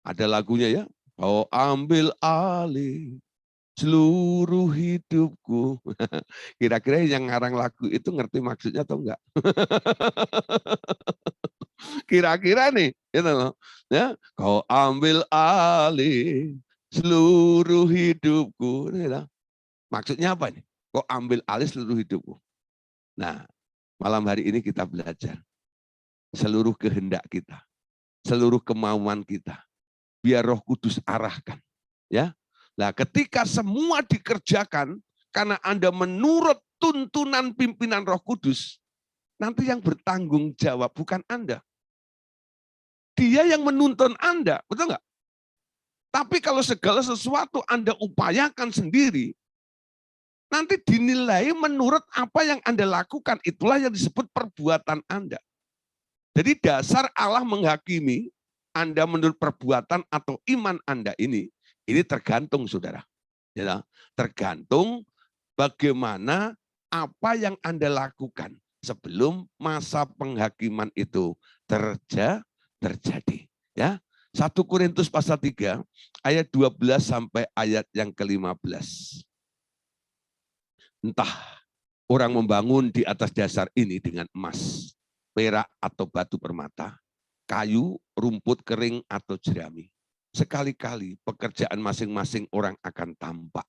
ada lagunya ya, oh ambil alih seluruh hidupku. Kira-kira yang ngarang lagu itu ngerti maksudnya atau enggak? Kira-kira nih, gitu loh. Ya, kau ambil alih seluruh hidupku. Gitu. Maksudnya apa nih? Kau ambil alih seluruh hidupku. Nah, malam hari ini kita belajar seluruh kehendak kita, seluruh kemauan kita, biar Roh Kudus arahkan. Ya, nah ketika semua dikerjakan karena Anda menurut tuntunan pimpinan Roh Kudus, nanti yang bertanggung jawab bukan Anda. Dia yang menuntun Anda, betul nggak? Tapi kalau segala sesuatu Anda upayakan sendiri, nanti dinilai menurut apa yang Anda lakukan. Itulah yang disebut perbuatan Anda. Jadi dasar Allah menghakimi Anda menurut perbuatan atau iman Anda ini tergantung saudara. Ya, tergantung bagaimana apa yang Anda lakukan sebelum masa penghakiman itu terjadi. Ya, 1 Korintus pasal 3 ayat 12 sampai ayat yang ke-15. Entah orang membangun di atas dasar ini dengan emas, perak atau batu permata, kayu, rumput kering atau jerami. Sekali-kali pekerjaan masing-masing orang akan tampak.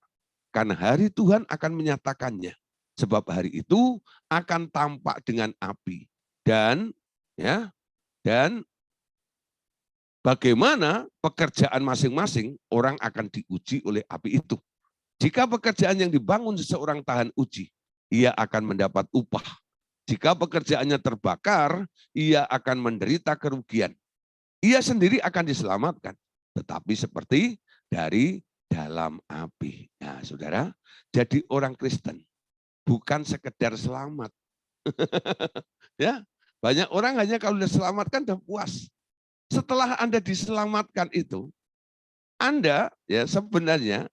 Karena hari Tuhan akan menyatakannya. Sebab hari itu akan tampak dengan api. Dan bagaimana pekerjaan masing-masing orang akan diuji oleh api itu. Jika pekerjaan yang dibangun seseorang tahan uji, ia akan mendapat upah. Jika pekerjaannya terbakar, ia akan menderita kerugian. Ia sendiri akan diselamatkan, tetapi seperti dari dalam api. Nah, saudara, jadi orang Kristen bukan sekedar selamat. Ya, banyak orang hanya kalau sudah selamatkan sudah puas. Setelah Anda diselamatkan itu, Anda ya sebenarnya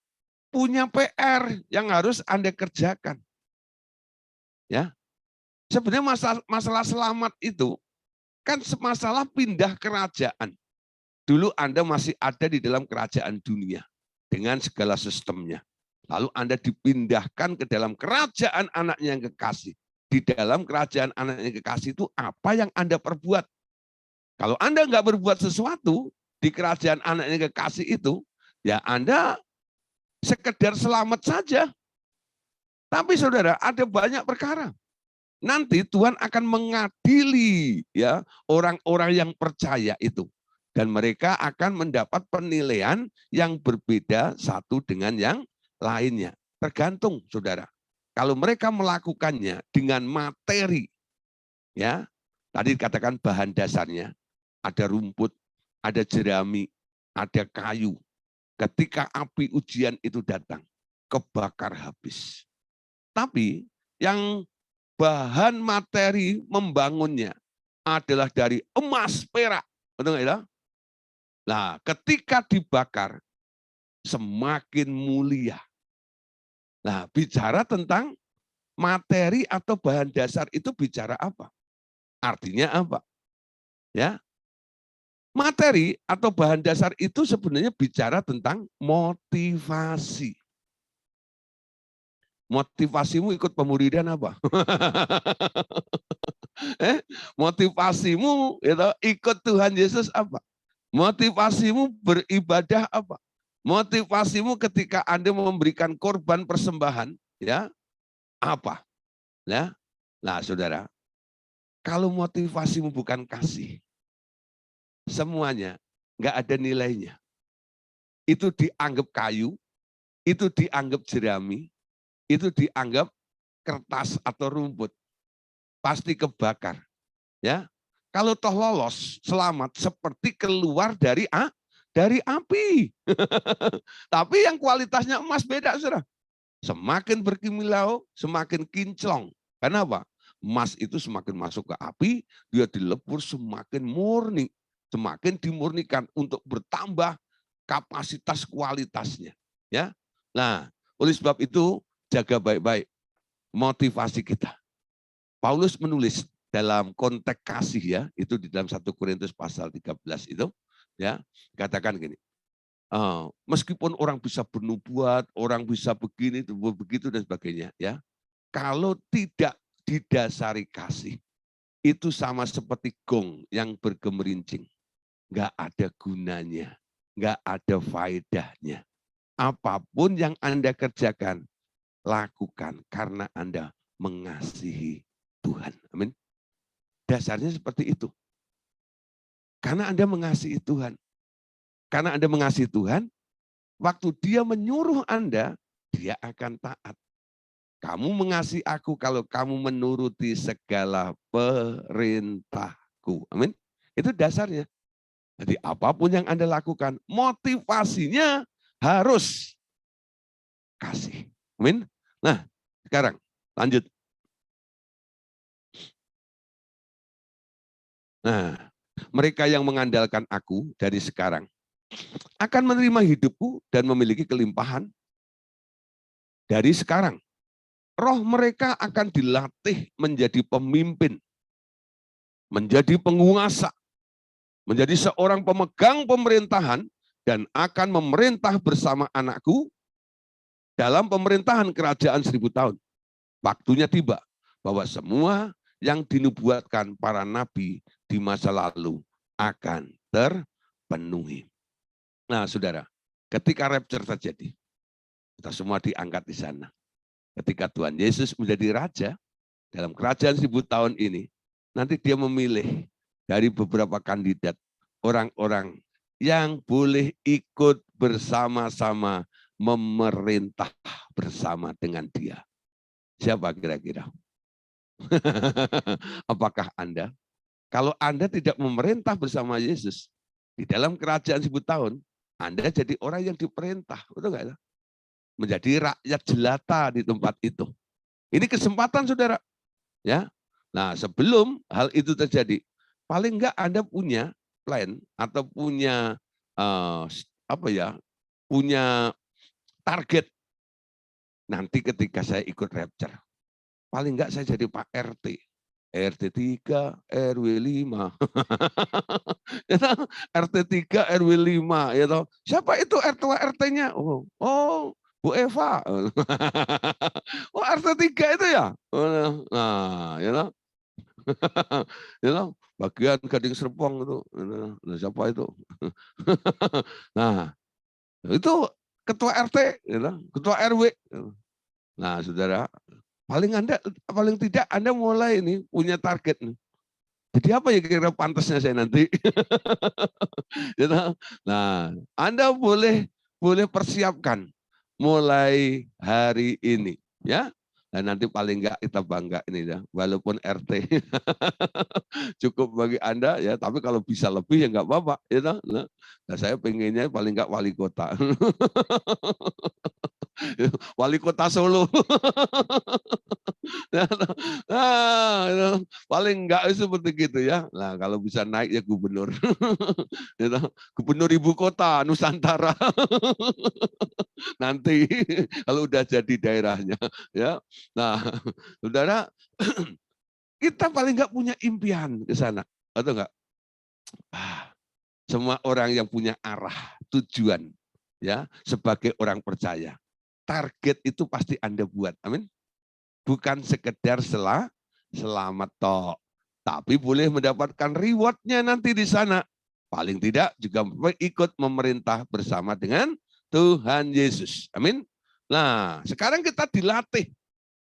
punya PR yang harus Anda kerjakan. Ya, sebenarnya masalah selamat itu kan masalah pindah kerajaan. Dulu Anda masih ada di dalam kerajaan dunia dengan segala sistemnya. Lalu Anda dipindahkan ke dalam kerajaan anaknya yang kekasih. Di dalam kerajaan anaknya yang kekasih itu apa yang Anda perbuat? Kalau Anda nggak berbuat sesuatu di kerajaan anaknya yang kekasih itu, ya Anda sekedar selamat saja. Tapi saudara, ada banyak perkara. Nanti Tuhan akan mengadili ya orang-orang yang percaya itu. Dan mereka akan mendapat penilaian yang berbeda satu dengan yang lainnya. Tergantung saudara. Kalau mereka melakukannya dengan materi, ya tadi dikatakan bahan dasarnya, ada rumput, ada jerami, ada kayu. Ketika api ujian itu datang, kebakar habis. Tapi yang bahan materi membangunnya adalah dari emas, perak. Betul nggak? Nah, ketika dibakar, semakin mulia. Nah, bicara tentang materi atau bahan dasar itu bicara apa? Artinya apa? Ya, materi atau bahan dasar itu sebenarnya bicara tentang motivasi. Motivasimu ikut pemuridan apa? Motivasimu ikut Tuhan Yesus apa? Motivasimu beribadah apa? Motivasimu ketika Anda memberikan korban persembahan, ya apa? Ya, nah saudara, kalau motivasimu bukan kasih, semuanya nggak ada nilainya. Itu dianggap kayu, itu dianggap jerami, itu dianggap kertas atau rumput, pasti kebakar. Ya, kalau toh lolos, selamat seperti keluar dari api. Tapi yang kualitasnya emas beda, saudara. Semakin berkilau, semakin kinclong. Kenapa? Emas itu semakin masuk ke api, dia dilebur semakin murni. Semakin dimurnikan untuk bertambah kapasitas kualitasnya. Ya, nah, oleh sebab itu jaga baik-baik motivasi kita. Paulus menulis dalam konteks kasih ya, itu di dalam 1 Korintus pasal 13 itu, ya, katakan gini. Meskipun orang bisa bernubuat, orang bisa begini, begitu dan sebagainya, ya. Kalau tidak didasari kasih, itu sama seperti gong yang bergemerincing, nggak ada gunanya, nggak ada faedahnya. Apapun yang Anda kerjakan, lakukan karena Anda mengasihi Tuhan. Amin. Dasarnya seperti itu. Karena Anda mengasihi Tuhan. Karena Anda mengasihi Tuhan, waktu Dia menyuruh Anda, Dia akan taat. Kamu mengasihi aku kalau kamu menuruti segala perintahku. Amin. Itu dasarnya. Jadi apapun yang Anda lakukan, motivasinya harus kasih. Amin. Nah, sekarang lanjut. Nah, mereka yang mengandalkan aku dari sekarang akan menerima hidupku dan memiliki kelimpahan dari sekarang. Roh mereka akan dilatih menjadi pemimpin, menjadi penguasa, menjadi seorang pemegang pemerintahan, dan akan memerintah bersama anakku dalam pemerintahan kerajaan 1000 tahun. Waktunya tiba bahwa semua yang dinubuatkan para nabi di masa lalu akan terpenuhi. Nah, saudara, ketika rapture terjadi, kita semua diangkat di sana. Ketika Tuhan Yesus menjadi raja dalam kerajaan 1000 tahun ini, nanti dia memilih dari beberapa kandidat orang-orang yang boleh ikut bersama-sama memerintah bersama dengan dia. Siapa kira-kira? Apakah Anda? Kalau Anda tidak memerintah bersama Yesus di dalam kerajaan 1000 tahun, Anda jadi orang yang diperintah, betul nggak? Menjadi rakyat jelata di tempat itu. Ini kesempatan, saudara. Ya. Nah, sebelum hal itu terjadi, paling enggak Anda punya plan atau punya punya target nanti ketika saya ikut rapture. Paling enggak saya jadi Pak RT. RT 3, RW 5. RT 3, RW 5. Ya toh. Siapa itu RT-nya? Oh, Bu Eva. Oh, RT 3 itu ya? Nah, ya toh. Ya toh, bagian Gading Serpong itu. Siapa itu? Nah, itu ketua RT, ya toh, ketua RW. Nah, saudara, paling tidak Anda mulai ini punya target nih. Jadi apa ya kira-kira pantasnya saya nanti? Nah, Anda boleh persiapkan mulai hari ini, ya. Dan nanti paling enggak kita bangga ini ya, walaupun RT cukup bagi Anda ya, tapi kalau bisa lebih ya enggak apa-apa, ya. Nah, saya pengennya paling enggak wali kota. Wali kota Solo. Nah, paling enggak seperti gitu ya. Nah, kalau bisa naik ya gubernur. Gubernur ibu kota Nusantara. Nanti kalau udah jadi daerahnya ya. Nah, saudara, kita paling enggak punya impian ke sana, atau enggak? Semua orang yang punya arah, tujuan ya, sebagai orang percaya. Target itu pasti Anda buat. Amin. Bukan sekedar selamat toh, tapi boleh mendapatkan rewardnya nanti di sana. Paling tidak juga ikut memerintah bersama dengan Tuhan Yesus. Amin. Nah, sekarang kita dilatih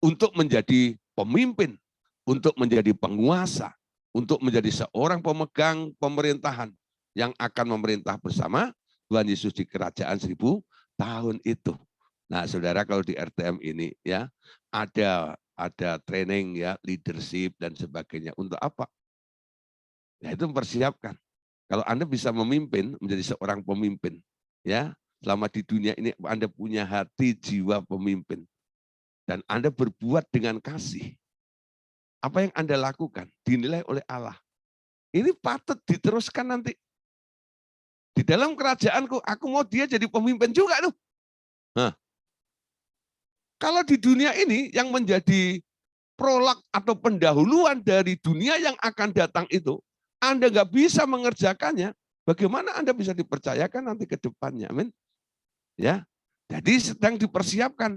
untuk menjadi pemimpin, untuk menjadi penguasa, untuk menjadi seorang pemegang pemerintahan yang akan memerintah bersama Tuhan Yesus di kerajaan 1000 tahun itu. Nah, saudara, kalau di RTM ini ya ada training ya, leadership dan sebagainya. Untuk apa? Ya itu mempersiapkan. Kalau Anda bisa memimpin, menjadi seorang pemimpin, ya, selama di dunia ini Anda punya hati jiwa pemimpin dan Anda berbuat dengan kasih. Apa yang Anda lakukan dinilai oleh Allah. Ini patut diteruskan nanti. Di dalam kerajaanku, aku mau dia jadi pemimpin juga tuh. Nah, kalau di dunia ini yang menjadi prolog atau pendahuluan dari dunia yang akan datang itu, Anda nggak bisa mengerjakannya, bagaimana Anda bisa dipercayakan nanti ke depannya? Amin. Ya, jadi sedang dipersiapkan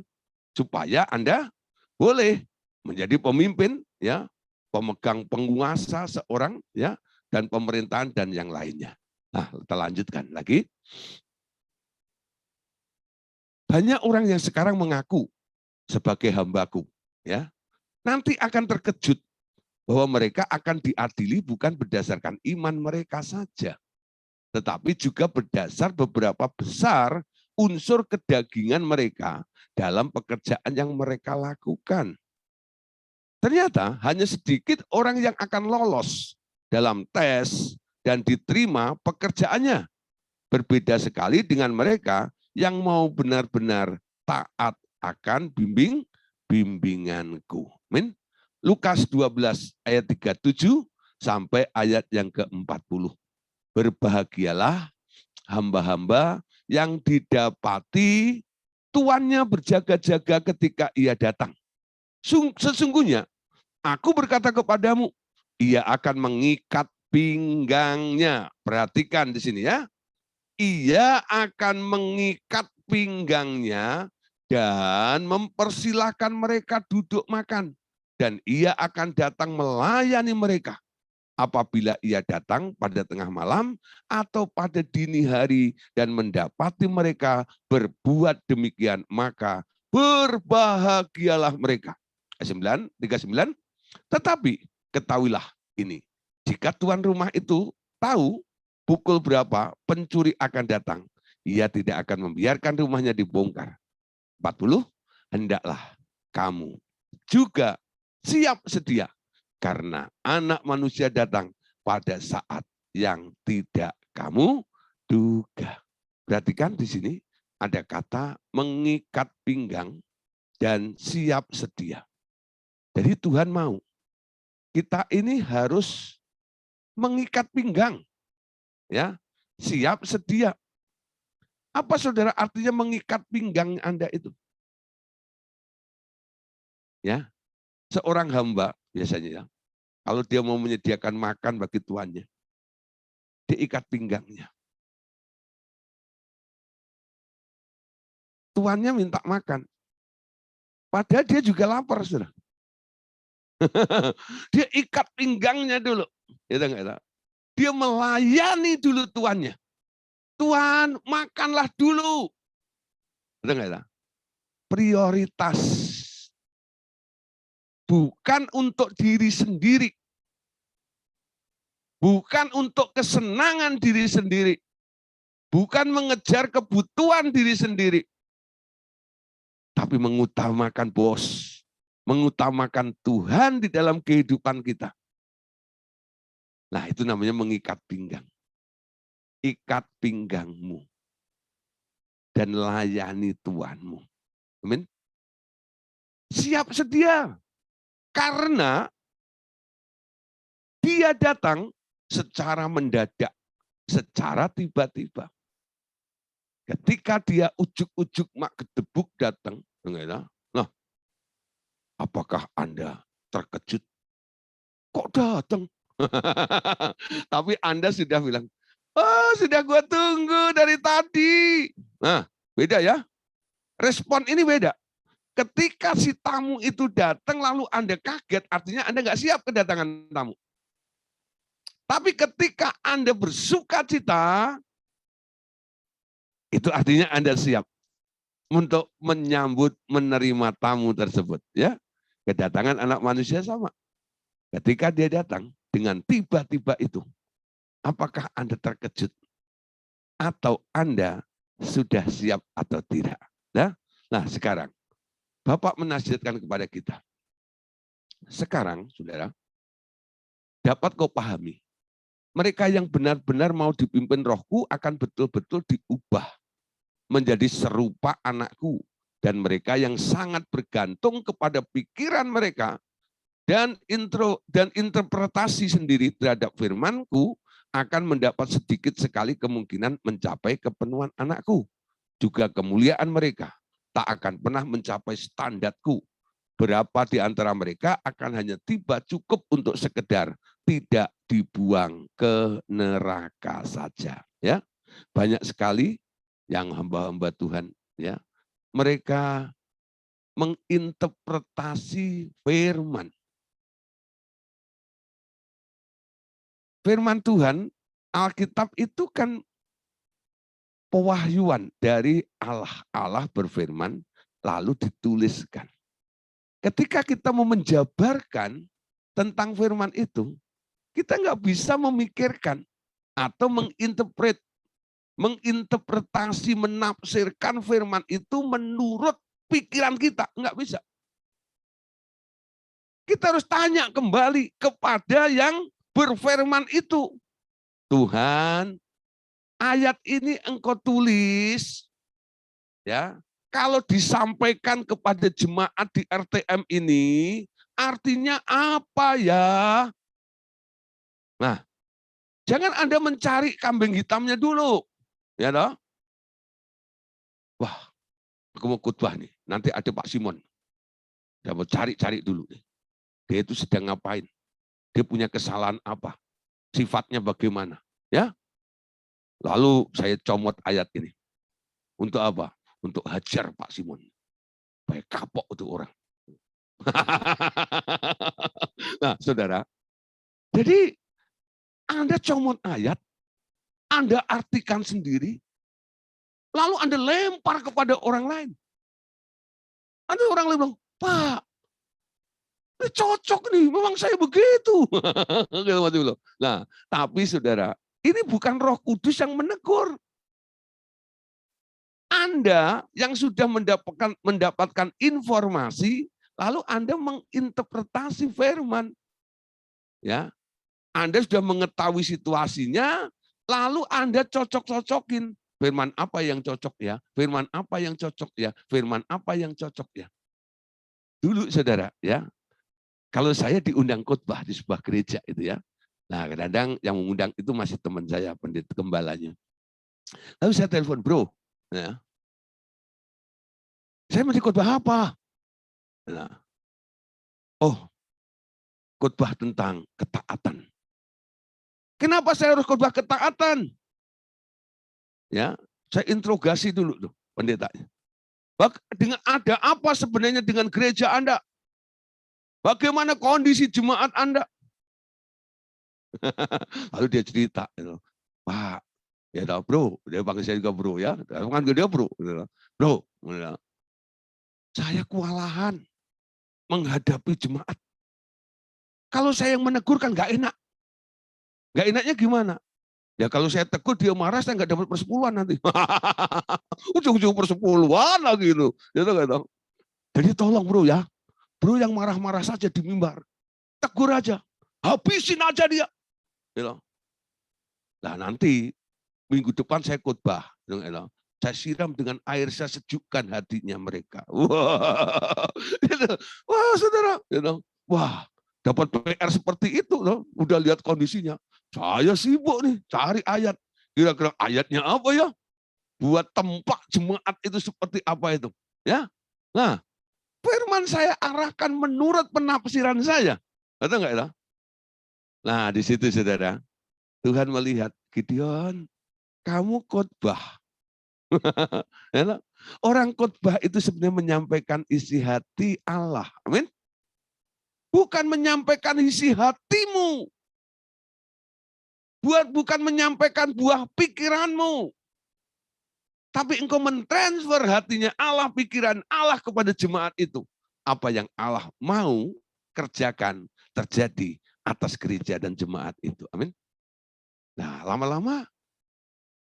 supaya Anda boleh menjadi pemimpin, ya, pemegang penguasa seorang, ya, dan pemerintahan dan yang lainnya. Nah, kita lanjutkan lagi. Banyak orang yang sekarang mengaku sebagai hambaku, ya, nanti akan terkejut bahwa mereka akan diadili bukan berdasarkan iman mereka saja, tetapi juga berdasar beberapa besar unsur kedagingan mereka dalam pekerjaan yang mereka lakukan. Ternyata hanya sedikit orang yang akan lolos dalam tes dan diterima pekerjaannya. Berbeda sekali dengan mereka yang mau benar-benar taat akan bimbinganku. Amin. Lukas 12 ayat 37 sampai ayat yang ke-40. Berbahagialah hamba-hamba yang didapati tuannya berjaga-jaga ketika ia datang. Sesungguhnya aku berkata kepadamu, ia akan mengikat pinggangnya. Perhatikan di sini ya. Ia akan mengikat pinggangnya dan mempersilahkan mereka duduk makan. Dan ia akan datang melayani mereka. Apabila ia datang pada tengah malam atau pada dini hari dan mendapati mereka berbuat demikian, maka berbahagialah mereka. 39. Tetapi ketahuilah ini, jika tuan rumah itu tahu pukul berapa pencuri akan datang, ia tidak akan membiarkan rumahnya dibongkar. 40. Hendaklah kamu juga siap sedia, karena anak manusia datang pada saat yang tidak kamu duga. Perhatikan di sini ada kata mengikat pinggang dan siap sedia. Jadi Tuhan mau kita ini harus mengikat pinggang, ya, siap sedia. Apa saudara artinya mengikat pinggang Anda itu? Ya, seorang hamba biasanya ya, kalau dia mau menyediakan makan bagi tuannya, dia ikat pinggangnya. Tuannya minta makan, padahal dia juga lapar, saudara. Dia ikat pinggangnya dulu. Dia melayani dulu tuannya. Tuan, makanlah dulu. Prioritas. Bukan untuk diri sendiri. Bukan untuk kesenangan diri sendiri. Bukan mengejar kebutuhan diri sendiri. Tapi mengutamakan bos. Mengutamakan Tuhan di dalam kehidupan kita. Nah, itu namanya mengikat pinggang. Ikat pinggangmu. Dan layani Tuhanmu. Amin. Siap sedia. Karena dia datang secara mendadak. Secara tiba-tiba. Ketika dia ujuk-ujuk mak gedebuk datang. Nah, apakah Anda terkejut? Kok datang? Tapi Anda sudah bilang, oh sudah gue tunggu dari tadi. Nah, beda ya. Respon ini beda. Ketika si tamu itu datang lalu Anda kaget, artinya Anda nggak siap kedatangan tamu. Tapi ketika Anda bersuka cita, itu artinya Anda siap untuk menyambut, menerima tamu tersebut. Ya, kedatangan anak manusia sama. Ketika dia datang dengan tiba-tiba itu, apakah Anda terkejut? Atau Anda sudah siap atau tidak? Nah sekarang, Bapak menasihatkan kepada kita. Sekarang, saudara, dapat kau pahami. Mereka yang benar-benar mau dipimpin rohku akan betul-betul diubah menjadi serupa anakku. Dan mereka yang sangat bergantung kepada pikiran mereka dan interpretasi sendiri terhadap firmanku akan mendapat sedikit sekali kemungkinan mencapai kepenuhan anakku. Juga kemuliaan mereka tak akan pernah mencapai standarku. Berapa di antara mereka akan hanya tiba cukup untuk sekedar tidak dibuang ke neraka saja. Ya, banyak sekali yang hamba-hamba Tuhan, ya, mereka menginterpretasi firman. Firman Tuhan, Alkitab itu kan pewahyuan dari Allah. Allah berfirman, lalu dituliskan. Ketika kita mau menjabarkan tentang firman itu, kita nggak bisa memikirkan atau menginterpretasi, menafsirkan firman itu menurut pikiran kita. Nggak bisa. Kita harus tanya kembali kepada yang berfirman itu. Tuhan, ayat ini engkau tulis, ya, kalau disampaikan kepada jemaat di RTM ini, artinya apa ya? Nah, jangan Anda mencari kambing hitamnya dulu. Ya toh? Wah, aku mau khotbah nih. Nanti ada Pak Simon. Dia mau cari-cari dulu. Dia itu sedang ngapain? Dia punya kesalahan apa? Sifatnya bagaimana? Ya. Lalu saya comot ayat ini. Untuk apa? Untuk hajar Pak Simon. Supaya kapok itu orang. Nah, saudara. Jadi Anda comot ayat, Anda artikan sendiri, lalu Anda lempar kepada orang lain. Ada orang lain bilang, Pak, ini cocok nih, memang saya begitu. Nah, tapi saudara, ini bukan Roh Kudus yang menegur. Anda yang sudah mendapatkan informasi, lalu Anda menginterpretasi firman. Ya, Anda sudah mengetahui situasinya, lalu Anda cocok-cocokin. Firman apa yang cocok ya? Firman apa yang cocok ya? Firman apa yang cocok ya? Dulu saudara, ya, kalau saya diundang khotbah di sebuah gereja itu ya, nah kadang-kadang yang mengundang itu masih teman saya, pendeta gembalanya. Lalu saya telepon, bro, ya, saya mesti khotbah apa? Nah, oh, khotbah tentang ketaatan. Kenapa saya harus khotbah ketaatan? Ya, saya interogasi dulu tuh pendetanya. Dengan ada apa sebenarnya dengan gereja Anda? Bagaimana kondisi jemaat Anda? Lalu dia cerita, Pak, ya tahu bro, dia panggil saya juga bro ya, kan dia bro, bro, saya kewalahan menghadapi jemaat. Kalau saya yang menegur kan nggak enak, nggak enaknya gimana? Ya kalau saya tegur dia marah, saya nggak dapat persepuluhan nanti. Ujung-ujung persepuluhan lagi itu, gitu. Jadi tolong bro ya, bro yang marah-marah saja di mimbar, tegur aja, habisin aja dia. Gitu. Nah nanti minggu depan saya khotbah, saya siram dengan air, saya sejukkan hatinya mereka. Wah, wah saudara, wah dapat PR seperti itu, udah lihat kondisinya. Saya sibuk nih cari ayat. Kira-kira ayatnya apa ya? Buat tempat jemaat itu seperti apa itu? Ya, nah firman saya arahkan menurut penafsiran saya. Betul nggak ya? Nah di situ saudara, Tuhan melihat Gideon, kamu khotbah. Orang khotbah itu sebenarnya menyampaikan isi hati Allah. Amin. Bukan menyampaikan isi hatimu. Bukan menyampaikan buah pikiranmu. Tapi engkau mentransfer hatinya Allah, pikiran Allah kepada jemaat itu. Apa yang Allah mau kerjakan terjadi atas gereja dan jemaat itu. Amin. Nah, lama-lama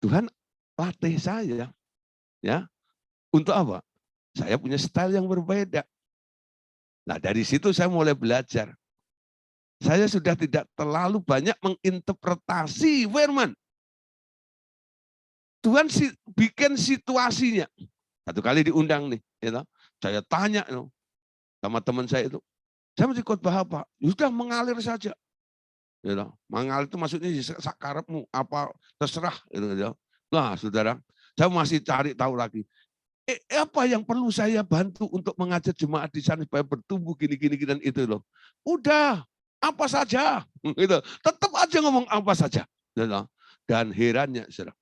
Tuhan latih saya. Ya, untuk apa? Saya punya style yang berbeda. Nah, dari situ saya mulai belajar. Saya sudah tidak terlalu banyak menginterpretasi firman. Tuhan bikin situasinya. Satu kali diundang nih, saya tanya sama teman saya itu, saya mesti khotbah apa? Sudah mengalir saja. Mengalir itu maksudnya sakarepmu, apa terserah. Nah, saudara, saya masih cari tahu lagi. Apa yang perlu saya bantu untuk mengajak jemaat di sana supaya bertumbuh gini dan itu loh. Udah, apa saja. Gitu. Tetap aja ngomong apa saja. Dan herannya, saudara,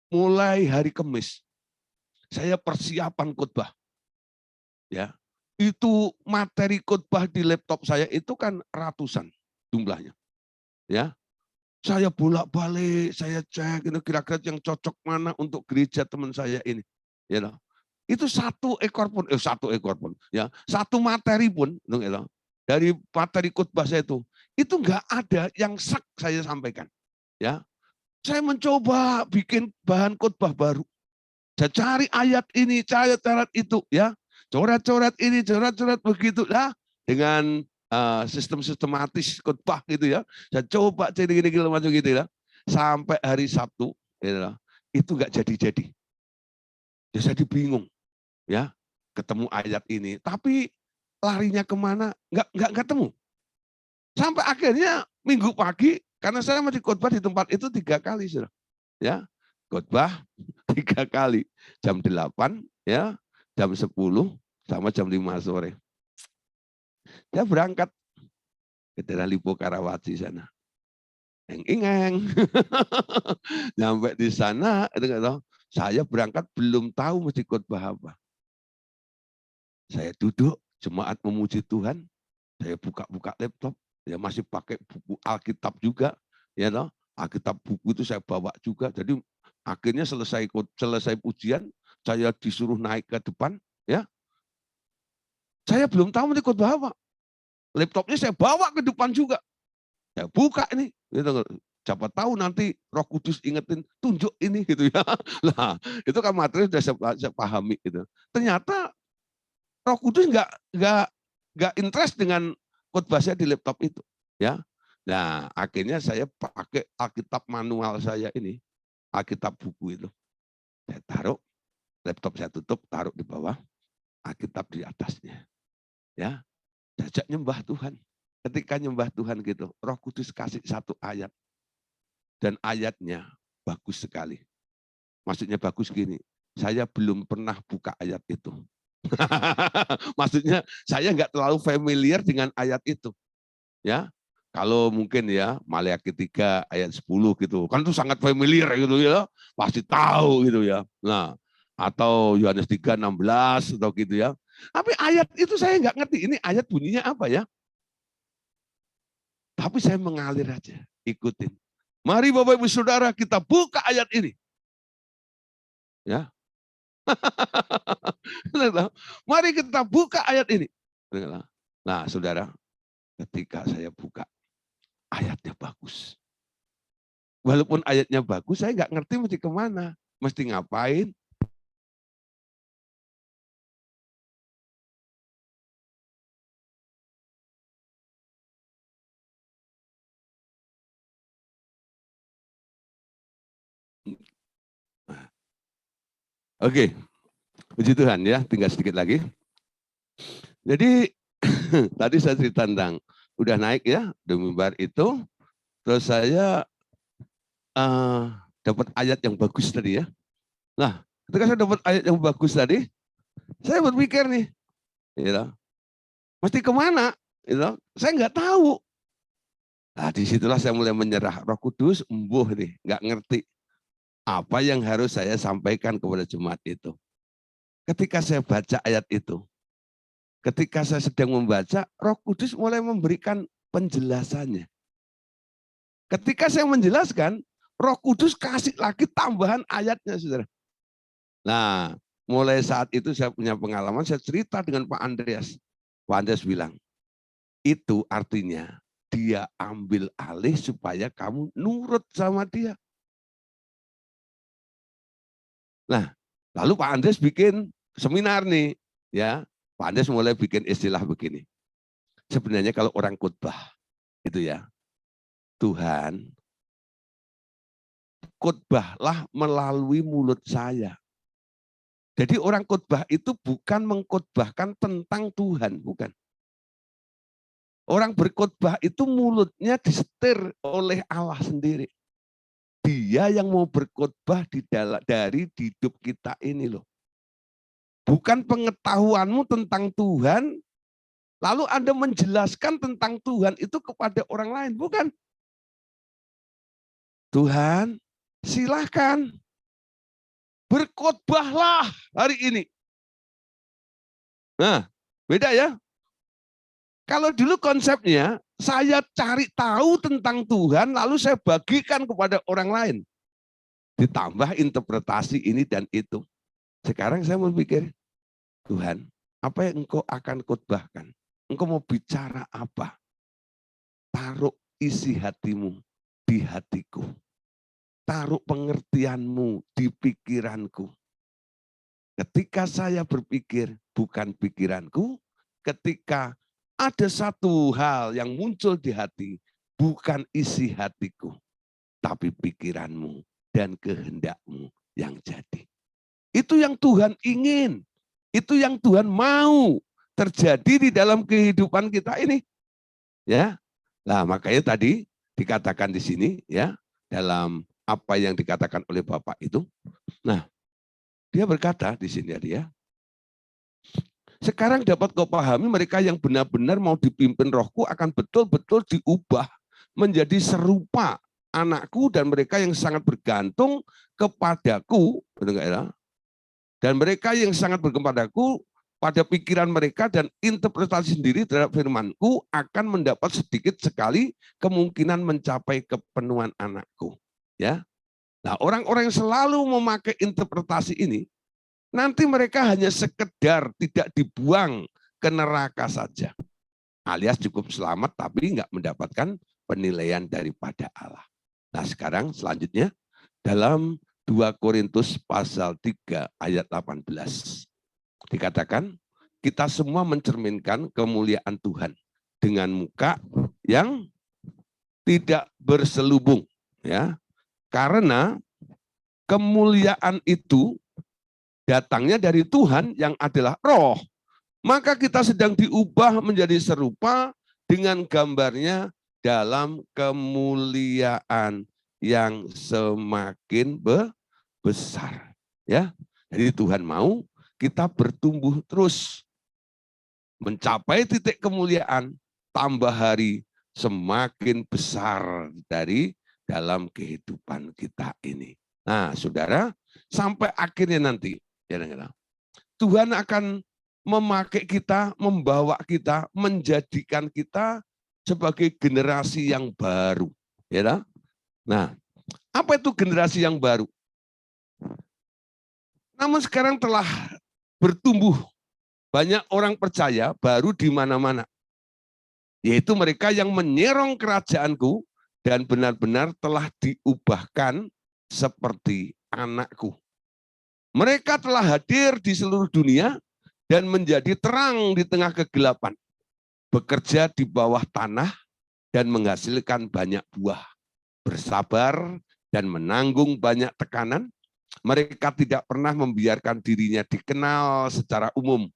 mulai hari Kamis, saya persiapan khotbah. Ya, itu materi khotbah di laptop saya itu kan ratusan jumlahnya. Ya, saya bolak-balik, saya cek kira-kira yang cocok mana untuk gereja teman saya ini. Ya, itu satu ekor pun, ya, satu materi pun, dari materi khotbah saya itu nggak ada yang saya sampaikan. Ya, saya mencoba bikin bahan khotbah baru. Saya cari ayat ini, cari ayat itu, ya, coret-coret ini, coret-coret begitu, lah, dengan sistem sistematis khotbah gitu ya. Saya coba cari gini macam gitu ya. sampai hari Sabtu ya, itu nggak jadi-jadi. Ya saya bingung ya, ketemu ayat ini, tapi larinya kemana? Nggak ketemu. Sampai akhirnya minggu pagi, karena saya masih khotbah di tempat itu 3 kali, saudara. Ya, khotbah 3 kali, jam 8, ya, jam 10, sama jam 5 sore. Saya berangkat ke daerah Lipo Karawaci sana. Eng-ingeng. Nyampe di sana, saya berangkat belum tahu mesti khotbah apa. Saya duduk, jemaat memuji Tuhan, saya buka-buka laptop, ya masih pakai buku Alkitab juga, ya toh. Alkitab buku itu saya bawa juga. Jadi akhirnya selesai pujian, saya disuruh naik ke depan, ya. Saya belum tahu mesti khotbah apa. Laptopnya saya bawa ke depan juga. Saya buka ini, gitu. Siapa tahu nanti Roh Kudus ingetin, tunjuk ini gitu ya. Nah, itu kan materi sudah saya pahami gitu. Ternyata Roh Kudus nggak interest dengan khotbah saya di laptop itu, ya. Nah, akhirnya saya pakai Alkitab manual saya ini, Alkitab buku itu. Saya taruh, laptop saya tutup, taruh di bawah, Alkitab di atasnya. Ya, saya nyembah Tuhan. Ketika nyembah Tuhan gitu, Roh Kudus kasih satu ayat. Dan ayatnya bagus sekali. Maksudnya bagus gini, saya belum pernah buka ayat itu. Maksudnya saya nggak terlalu familiar dengan ayat itu. Ya, kalau mungkin ya Maleakhi 3 ayat 10 gitu, kan itu sangat familiar gitu ya, pasti tahu gitu ya. Nah, atau Yohanes 3:16 atau gitu ya. Tapi ayat itu saya nggak ngerti, ini ayat bunyinya apa ya. Tapi saya mengalir aja, ikutin. Mari Bapak Ibu Saudara kita buka ayat ini. Ya. Mari kita buka ayat ini. Nah, Saudara, ketika saya buka, ayatnya bagus. Walaupun ayatnya bagus, saya nggak ngerti mesti kemana, mesti ngapain. Oke, puji Tuhan ya, tinggal sedikit lagi. Jadi tadi saya cerita tentang udah naik ya di mimbar itu, terus saya dapat ayat yang bagus tadi ya. Nah, ketika saya dapat ayat yang bagus tadi, saya berpikir nih, gitu, mesti kemana? Gitu, saya nggak tahu. Nah, disitulah saya mulai menyerah. Roh Kudus, embuh nih, nggak ngerti apa yang harus saya sampaikan kepada jemaat itu. Ketika saya baca ayat itu, ketika saya sedang membaca, Roh Kudus mulai memberikan penjelasannya. Ketika saya menjelaskan, Roh Kudus kasih lagi tambahan ayatnya, saudara. Nah, mulai saat itu saya punya pengalaman, saya cerita dengan Pak Andreas. Pak Andreas bilang, itu artinya dia ambil alih supaya kamu nurut sama dia. Nah, lalu Pak Andreas bikin seminar nih, ya. Pak Andreas mulai bikin istilah begini. Sebenarnya kalau orang khotbah itu ya, Tuhan, khotbahlah melalui mulut saya. Jadi orang khotbah itu bukan mengkhotbahkan tentang Tuhan, bukan. Orang berkhotbah itu mulutnya disetir oleh Allah sendiri. Dia yang mau berkhotbah dari hidup kita ini loh. Bukan pengetahuanmu tentang Tuhan, lalu Anda menjelaskan tentang Tuhan itu kepada orang lain, bukan. Tuhan, silahkan berkhotbahlah hari ini. Nah, beda ya. Kalau dulu konsepnya, saya cari tahu tentang Tuhan, lalu saya bagikan kepada orang lain. Ditambah interpretasi ini dan itu. Sekarang saya berpikir, Tuhan, apa yang engkau akan khotbahkan? Engkau mau bicara apa? Taruh isi hatimu di hatiku. Taruh pengertianmu di pikiranku. Ketika saya berpikir, bukan pikiranku. Ketika ada satu hal yang muncul di hati, bukan isi hatiku. tapi pikiranmu dan kehendakmu yang jadi. Itu yang Tuhan ingin. Itu yang Tuhan mau terjadi di dalam kehidupan kita ini. Ya. Nah, makanya tadi dikatakan di sini ya, dalam apa yang dikatakan oleh Bapak itu. Nah, dia berkata di sini ya, sekarang dapat kau pahami mereka yang benar-benar mau dipimpin Rohku akan betul-betul diubah menjadi serupa anakku, dan mereka yang sangat bergantung kepadaku, benar enggak ya? Dan mereka yang sangat bergantung kepadaku pada pikiran mereka dan interpretasi sendiri terhadap firmanku akan mendapat sedikit sekali kemungkinan mencapai kepenuhan anakku. Ya, nah orang-orang yang selalu memakai interpretasi ini, nanti mereka hanya sekedar tidak dibuang ke neraka saja, alias cukup selamat tapi nggak mendapatkan penilaian daripada Allah. Nah sekarang selanjutnya dalam 2 Korintus pasal 3 ayat 18. Dikatakan, kita semua mencerminkan kemuliaan Tuhan dengan muka yang tidak berselubung, ya. Karena kemuliaan itu datangnya dari Tuhan yang adalah Roh. Maka kita sedang diubah menjadi serupa dengan gambarnya dalam kemuliaan yang semakin besar, ya. Jadi Tuhan mau kita bertumbuh terus mencapai titik kemuliaan, tambah hari semakin besar dari dalam kehidupan kita ini. Nah, saudara, sampai akhirnya nanti, ya, Tuhan akan memakai kita, membawa kita, menjadikan kita sebagai generasi yang baru. Ya, nah, apa itu generasi yang baru? Namun sekarang telah bertumbuh banyak orang percaya baru di mana-mana. Yaitu mereka yang menyerong kerajaanku dan benar-benar telah diubahkan seperti anakku. Mereka telah hadir di seluruh dunia dan menjadi terang di tengah kegelapan. Bekerja di bawah tanah dan menghasilkan banyak buah. Bersabar dan menanggung banyak tekanan. Mereka tidak pernah membiarkan dirinya dikenal secara umum.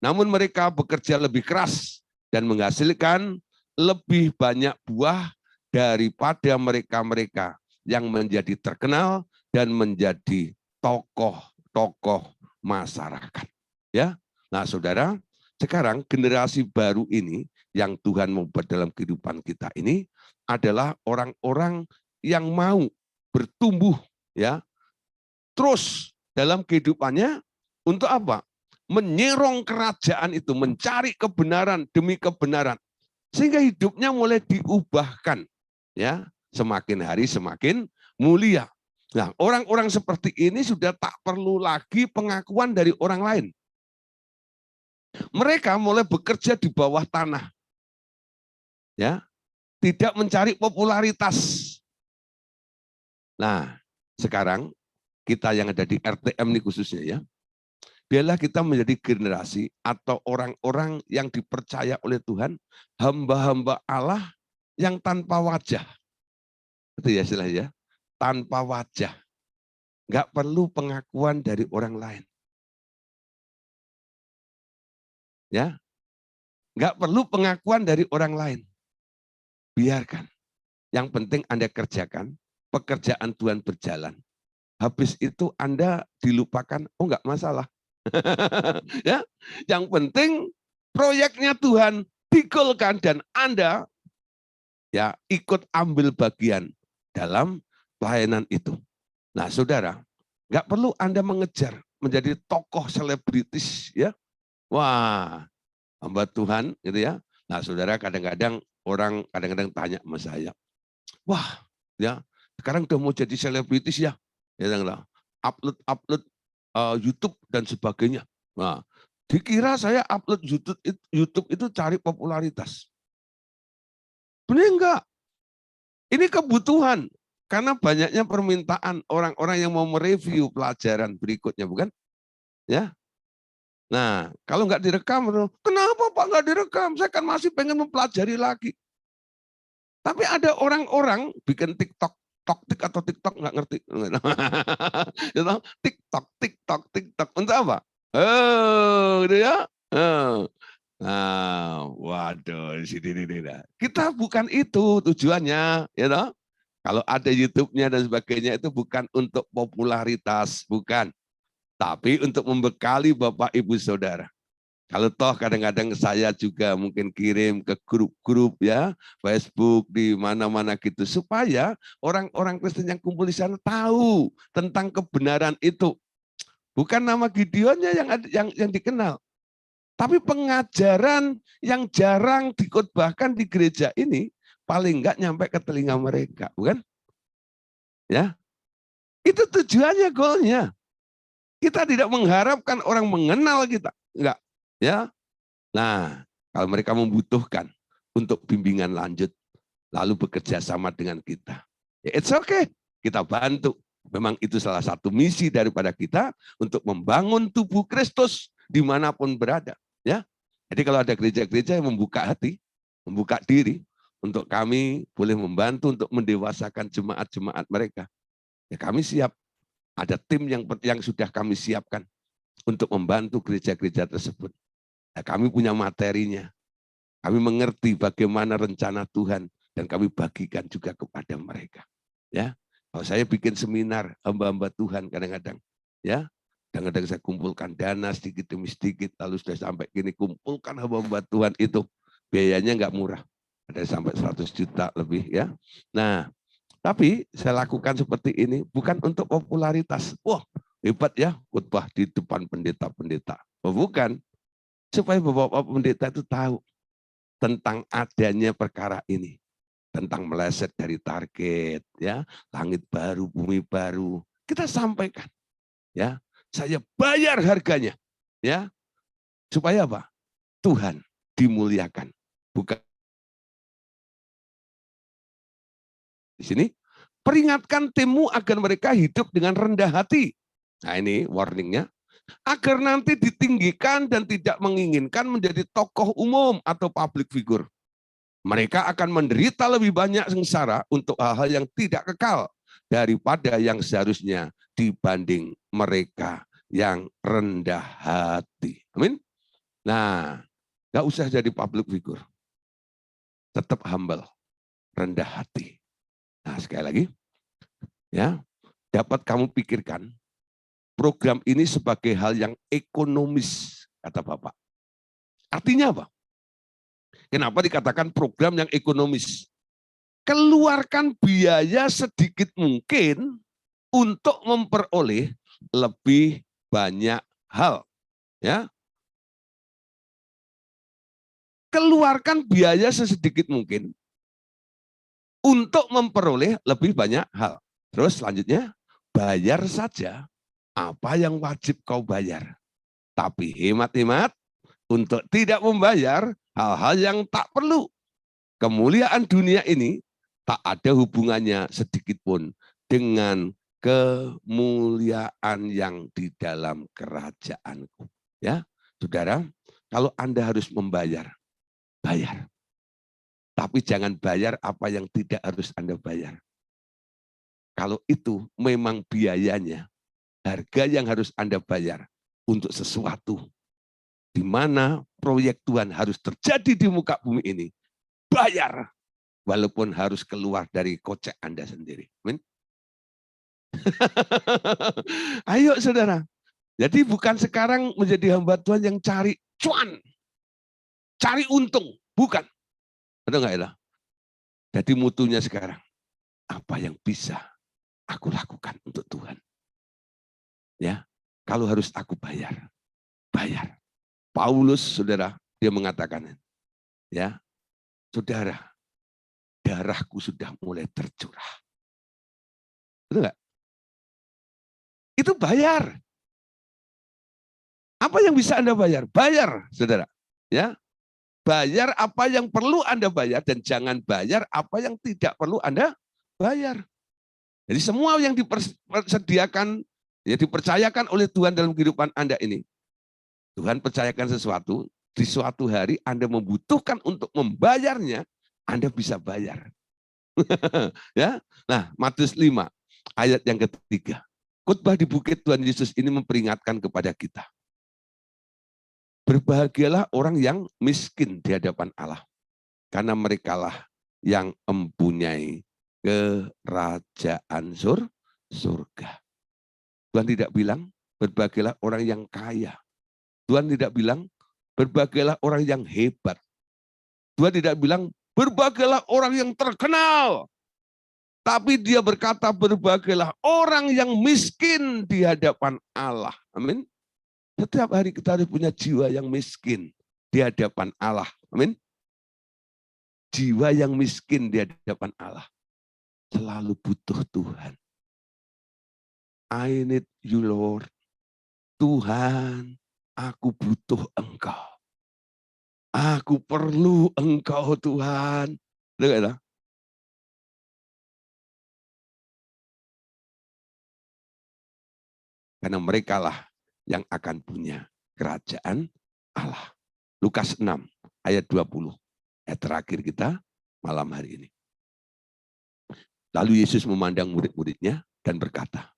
Namun mereka bekerja lebih keras dan menghasilkan lebih banyak buah daripada mereka-mereka yang menjadi terkenal dan menjadi tokoh-tokoh masyarakat. Ya, nah saudara, sekarang generasi baru ini yang Tuhan mau buat dalam kehidupan kita ini adalah orang-orang yang mau bertumbuh, ya, terus dalam kehidupannya untuk apa? Menyerong kerajaan itu, mencari kebenaran demi kebenaran, sehingga hidupnya mulai diubahkan, ya, semakin hari semakin mulia. Nah, orang-orang seperti ini sudah tak perlu lagi pengakuan dari orang lain. Mereka mulai bekerja di bawah tanah, ya, tidak mencari popularitas. Nah, sekarang kita yang ada di RTM ini khususnya, ya, biarlah kita menjadi generasi atau orang-orang yang dipercaya oleh Tuhan, hamba-hamba Allah yang tanpa wajah. Itu ya istilahnya, tanpa wajah. Nggak perlu pengakuan dari orang lain. Ya, nggak perlu pengakuan dari orang lain. Biarkan. Yang penting Anda kerjakan, pekerjaan Tuhan berjalan. Habis itu Anda dilupakan, oh enggak masalah. Ya, yang penting proyeknya Tuhan digolkan dan Anda ya ikut ambil bagian dalam pelayanan itu. Nah, saudara, enggak perlu Anda mengejar menjadi tokoh selebritis, ya. Wah, hamba Tuhan gitu ya. Nah, saudara, kadang-kadang orang tanya sama saya, wah, ya, sekarang udah mau jadi selebritis ya, upload YouTube dan sebagainya. Nah, dikira saya upload YouTube itu cari popularitas. Benar enggak? Ini kebutuhan karena banyaknya permintaan orang-orang yang mau mereview pelajaran berikutnya, bukan? Ya. Nah, kalau nggak direkam, kenapa Pak nggak direkam? Saya kan masih pengen mempelajari lagi. Tapi ada orang-orang bikin TikTok, Tok-tik atau TikTok nggak ngerti. TikTok, TikTok, TikTok. Untuk apa? Oh, gitu ya. Oh. Nah, waduh, di sini nih. Kita bukan itu tujuannya, ya toh. Kalau ada YouTube-nya dan sebagainya itu bukan untuk popularitas, bukan. Tapi untuk membekali Bapak Ibu Saudara. Kalau toh kadang-kadang saya juga mungkin kirim ke grup-grup ya, Facebook di mana-mana gitu supaya orang-orang Kristen yang kumpul di sana tahu tentang kebenaran itu. Bukan nama Gideonnya yang dikenal, tapi pengajaran yang jarang dikhotbahkan di gereja ini paling enggak nyampe ke telinga mereka, bukan? Ya. Itu tujuannya, goalnya. Kita tidak mengharapkan orang mengenal kita, enggak, ya. Nah, kalau mereka membutuhkan untuk bimbingan lanjut, lalu bekerja sama dengan kita, ya it's okay, kita bantu. Memang itu salah satu misi daripada kita untuk membangun tubuh Kristus dimanapun berada. Ya, jadi kalau ada gereja-gereja yang membuka hati, membuka diri untuk kami boleh membantu untuk mendewasakan jemaat-jemaat mereka, ya kami siap. Ada tim yang sudah kami siapkan untuk membantu gereja-gereja tersebut. Nah, kami punya materinya, kami mengerti bagaimana rencana Tuhan dan kami bagikan juga kepada mereka. Ya, kalau saya bikin seminar hamba-hamba Tuhan kadang-kadang, ya, kadang-kadang saya kumpulkan dana sedikit demi sedikit, lalu sudah sampai gini kumpulkan hamba-hamba Tuhan itu biayanya nggak murah, ada sampai 100 juta lebih ya. Nah, tapi saya lakukan seperti ini bukan untuk popularitas. Wah, hebat ya khotbah di depan pendeta-pendeta. Oh, bukan. Supaya bapak-bapak pendeta itu tahu tentang adanya perkara ini. Tentang meleset dari target, ya, langit baru, bumi baru. Kita sampaikan, ya. Saya bayar harganya, ya. Supaya apa? Tuhan dimuliakan. Bukan di sini. Peringatkan timmu agar mereka hidup dengan rendah hati. Nah ini warningnya. Agar nanti ditinggikan dan tidak menginginkan menjadi tokoh umum atau public figure. Mereka akan menderita lebih banyak sengsara untuk hal-hal yang tidak kekal daripada yang seharusnya dibanding mereka yang rendah hati. Amin. Nah, nggak usah jadi public figure. Tetap humble, rendah hati. Nah, sekali lagi, ya, dapat kamu pikirkan program ini sebagai hal yang ekonomis, kata Bapak. Artinya apa? Kenapa dikatakan program yang ekonomis? Keluarkan biaya sedikit mungkin untuk memperoleh lebih banyak hal. Ya, keluarkan biaya sesedikit mungkin untuk memperoleh lebih banyak hal. Terus selanjutnya, bayar saja apa yang wajib kau bayar. Tapi hemat-hemat untuk tidak membayar hal-hal yang tak perlu. Kemuliaan dunia ini tak ada hubungannya sedikit pun dengan kemuliaan yang di dalam kerajaanku. Ya, saudara, kalau Anda harus membayar, bayar. Tapi jangan bayar apa yang tidak harus Anda bayar. Kalau itu memang biayanya, harga yang harus Anda bayar untuk sesuatu, di mana proyek Tuhan harus terjadi di muka bumi ini, bayar. Walaupun harus keluar dari kocek Anda sendiri. Amin. Ayo saudara. Jadi bukan sekarang menjadi hamba Tuhan yang cari cuan. Cari untung. Bukan. Betul nggak ya? Jadi mutunya sekarang. Apa yang bisa aku lakukan untuk Tuhan? Ya, kalau harus aku bayar. Bayar. Paulus, saudara, dia mengatakan, ya, saudara, darahku sudah mulai tercurah. Betul nggak? Itu bayar. Apa yang bisa Anda bayar? Bayar, saudara. Ya, bayar apa yang perlu Anda bayar dan jangan bayar apa yang tidak perlu Anda bayar. Jadi semua yang dipersediakan, ya dipercayakan oleh Tuhan dalam kehidupan Anda ini. Tuhan percayakan sesuatu, di suatu hari Anda membutuhkan untuk membayarnya, Anda bisa bayar. Ya. Nah, Matius 5 ayat yang ketiga. Khotbah di bukit Tuhan Yesus ini memperingatkan kepada kita. Berbahagialah orang yang miskin di hadapan Allah, karena merekalah yang mempunyai kerajaan surga. Tuhan tidak bilang berbahagialah orang yang kaya. Tuhan tidak bilang berbahagialah orang yang hebat. Tuhan tidak bilang berbahagialah orang yang terkenal. Tapi dia berkata berbahagialah orang yang miskin di hadapan Allah. Amin. Setiap hari kita harus punya jiwa yang miskin di hadapan Allah. Amin. Jiwa yang miskin di hadapan Allah selalu butuh Tuhan. I need you, Lord. Tuhan, aku butuh Engkau. Aku perlu Engkau, Tuhan. Dengar, karena merekalah yang akan punya kerajaan Allah. Lukas 6 ayat 20. Ayat terakhir kita malam hari ini. Lalu Yesus memandang murid-muridnya dan berkata,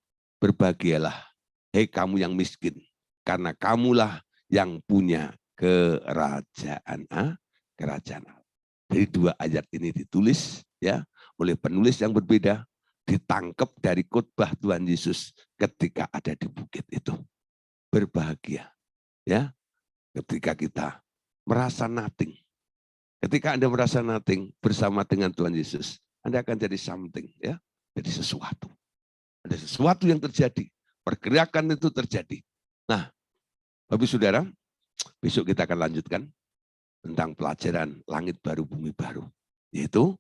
berbahagialah, hei kamu yang miskin, karena kamulah yang punya kerajaan Allah. Jadi dua ayat ini ditulis ya oleh penulis yang berbeda, ditangkap dari khotbah Tuhan Yesus ketika ada di bukit itu. Berbahagia ya ketika kita merasa nothing. Ketika Anda merasa nothing bersama dengan Tuhan Yesus, Anda akan jadi something ya, jadi sesuatu. Ada sesuatu yang terjadi, pergerakan itu terjadi. Nah, Bapak Saudara, besok kita akan lanjutkan tentang pelajaran langit baru, bumi baru. Yaitu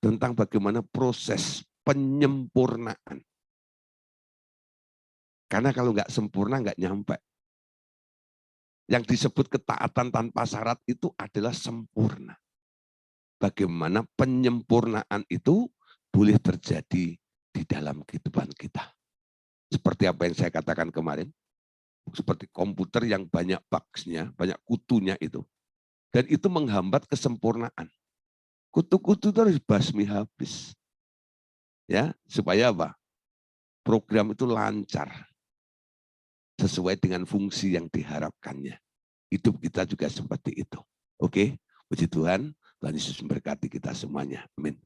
tentang bagaimana proses penyempurnaan. Karena kalau nggak sempurna, nggak nyampe. Yang disebut ketaatan tanpa syarat itu adalah sempurna. Bagaimana penyempurnaan itu boleh terjadi di dalam kehidupan kita. Seperti apa yang saya katakan kemarin. Seperti komputer yang banyak bugs-nya, banyak kutunya itu. Dan itu menghambat kesempurnaan. Kutu-kutu itu harus basmi habis. Ya, supaya apa? Program itu lancar. Sesuai dengan fungsi yang diharapkannya. Hidup kita juga seperti itu. Oke, puji Tuhan. Tuhan Yesus memberkati kita semuanya. Amin.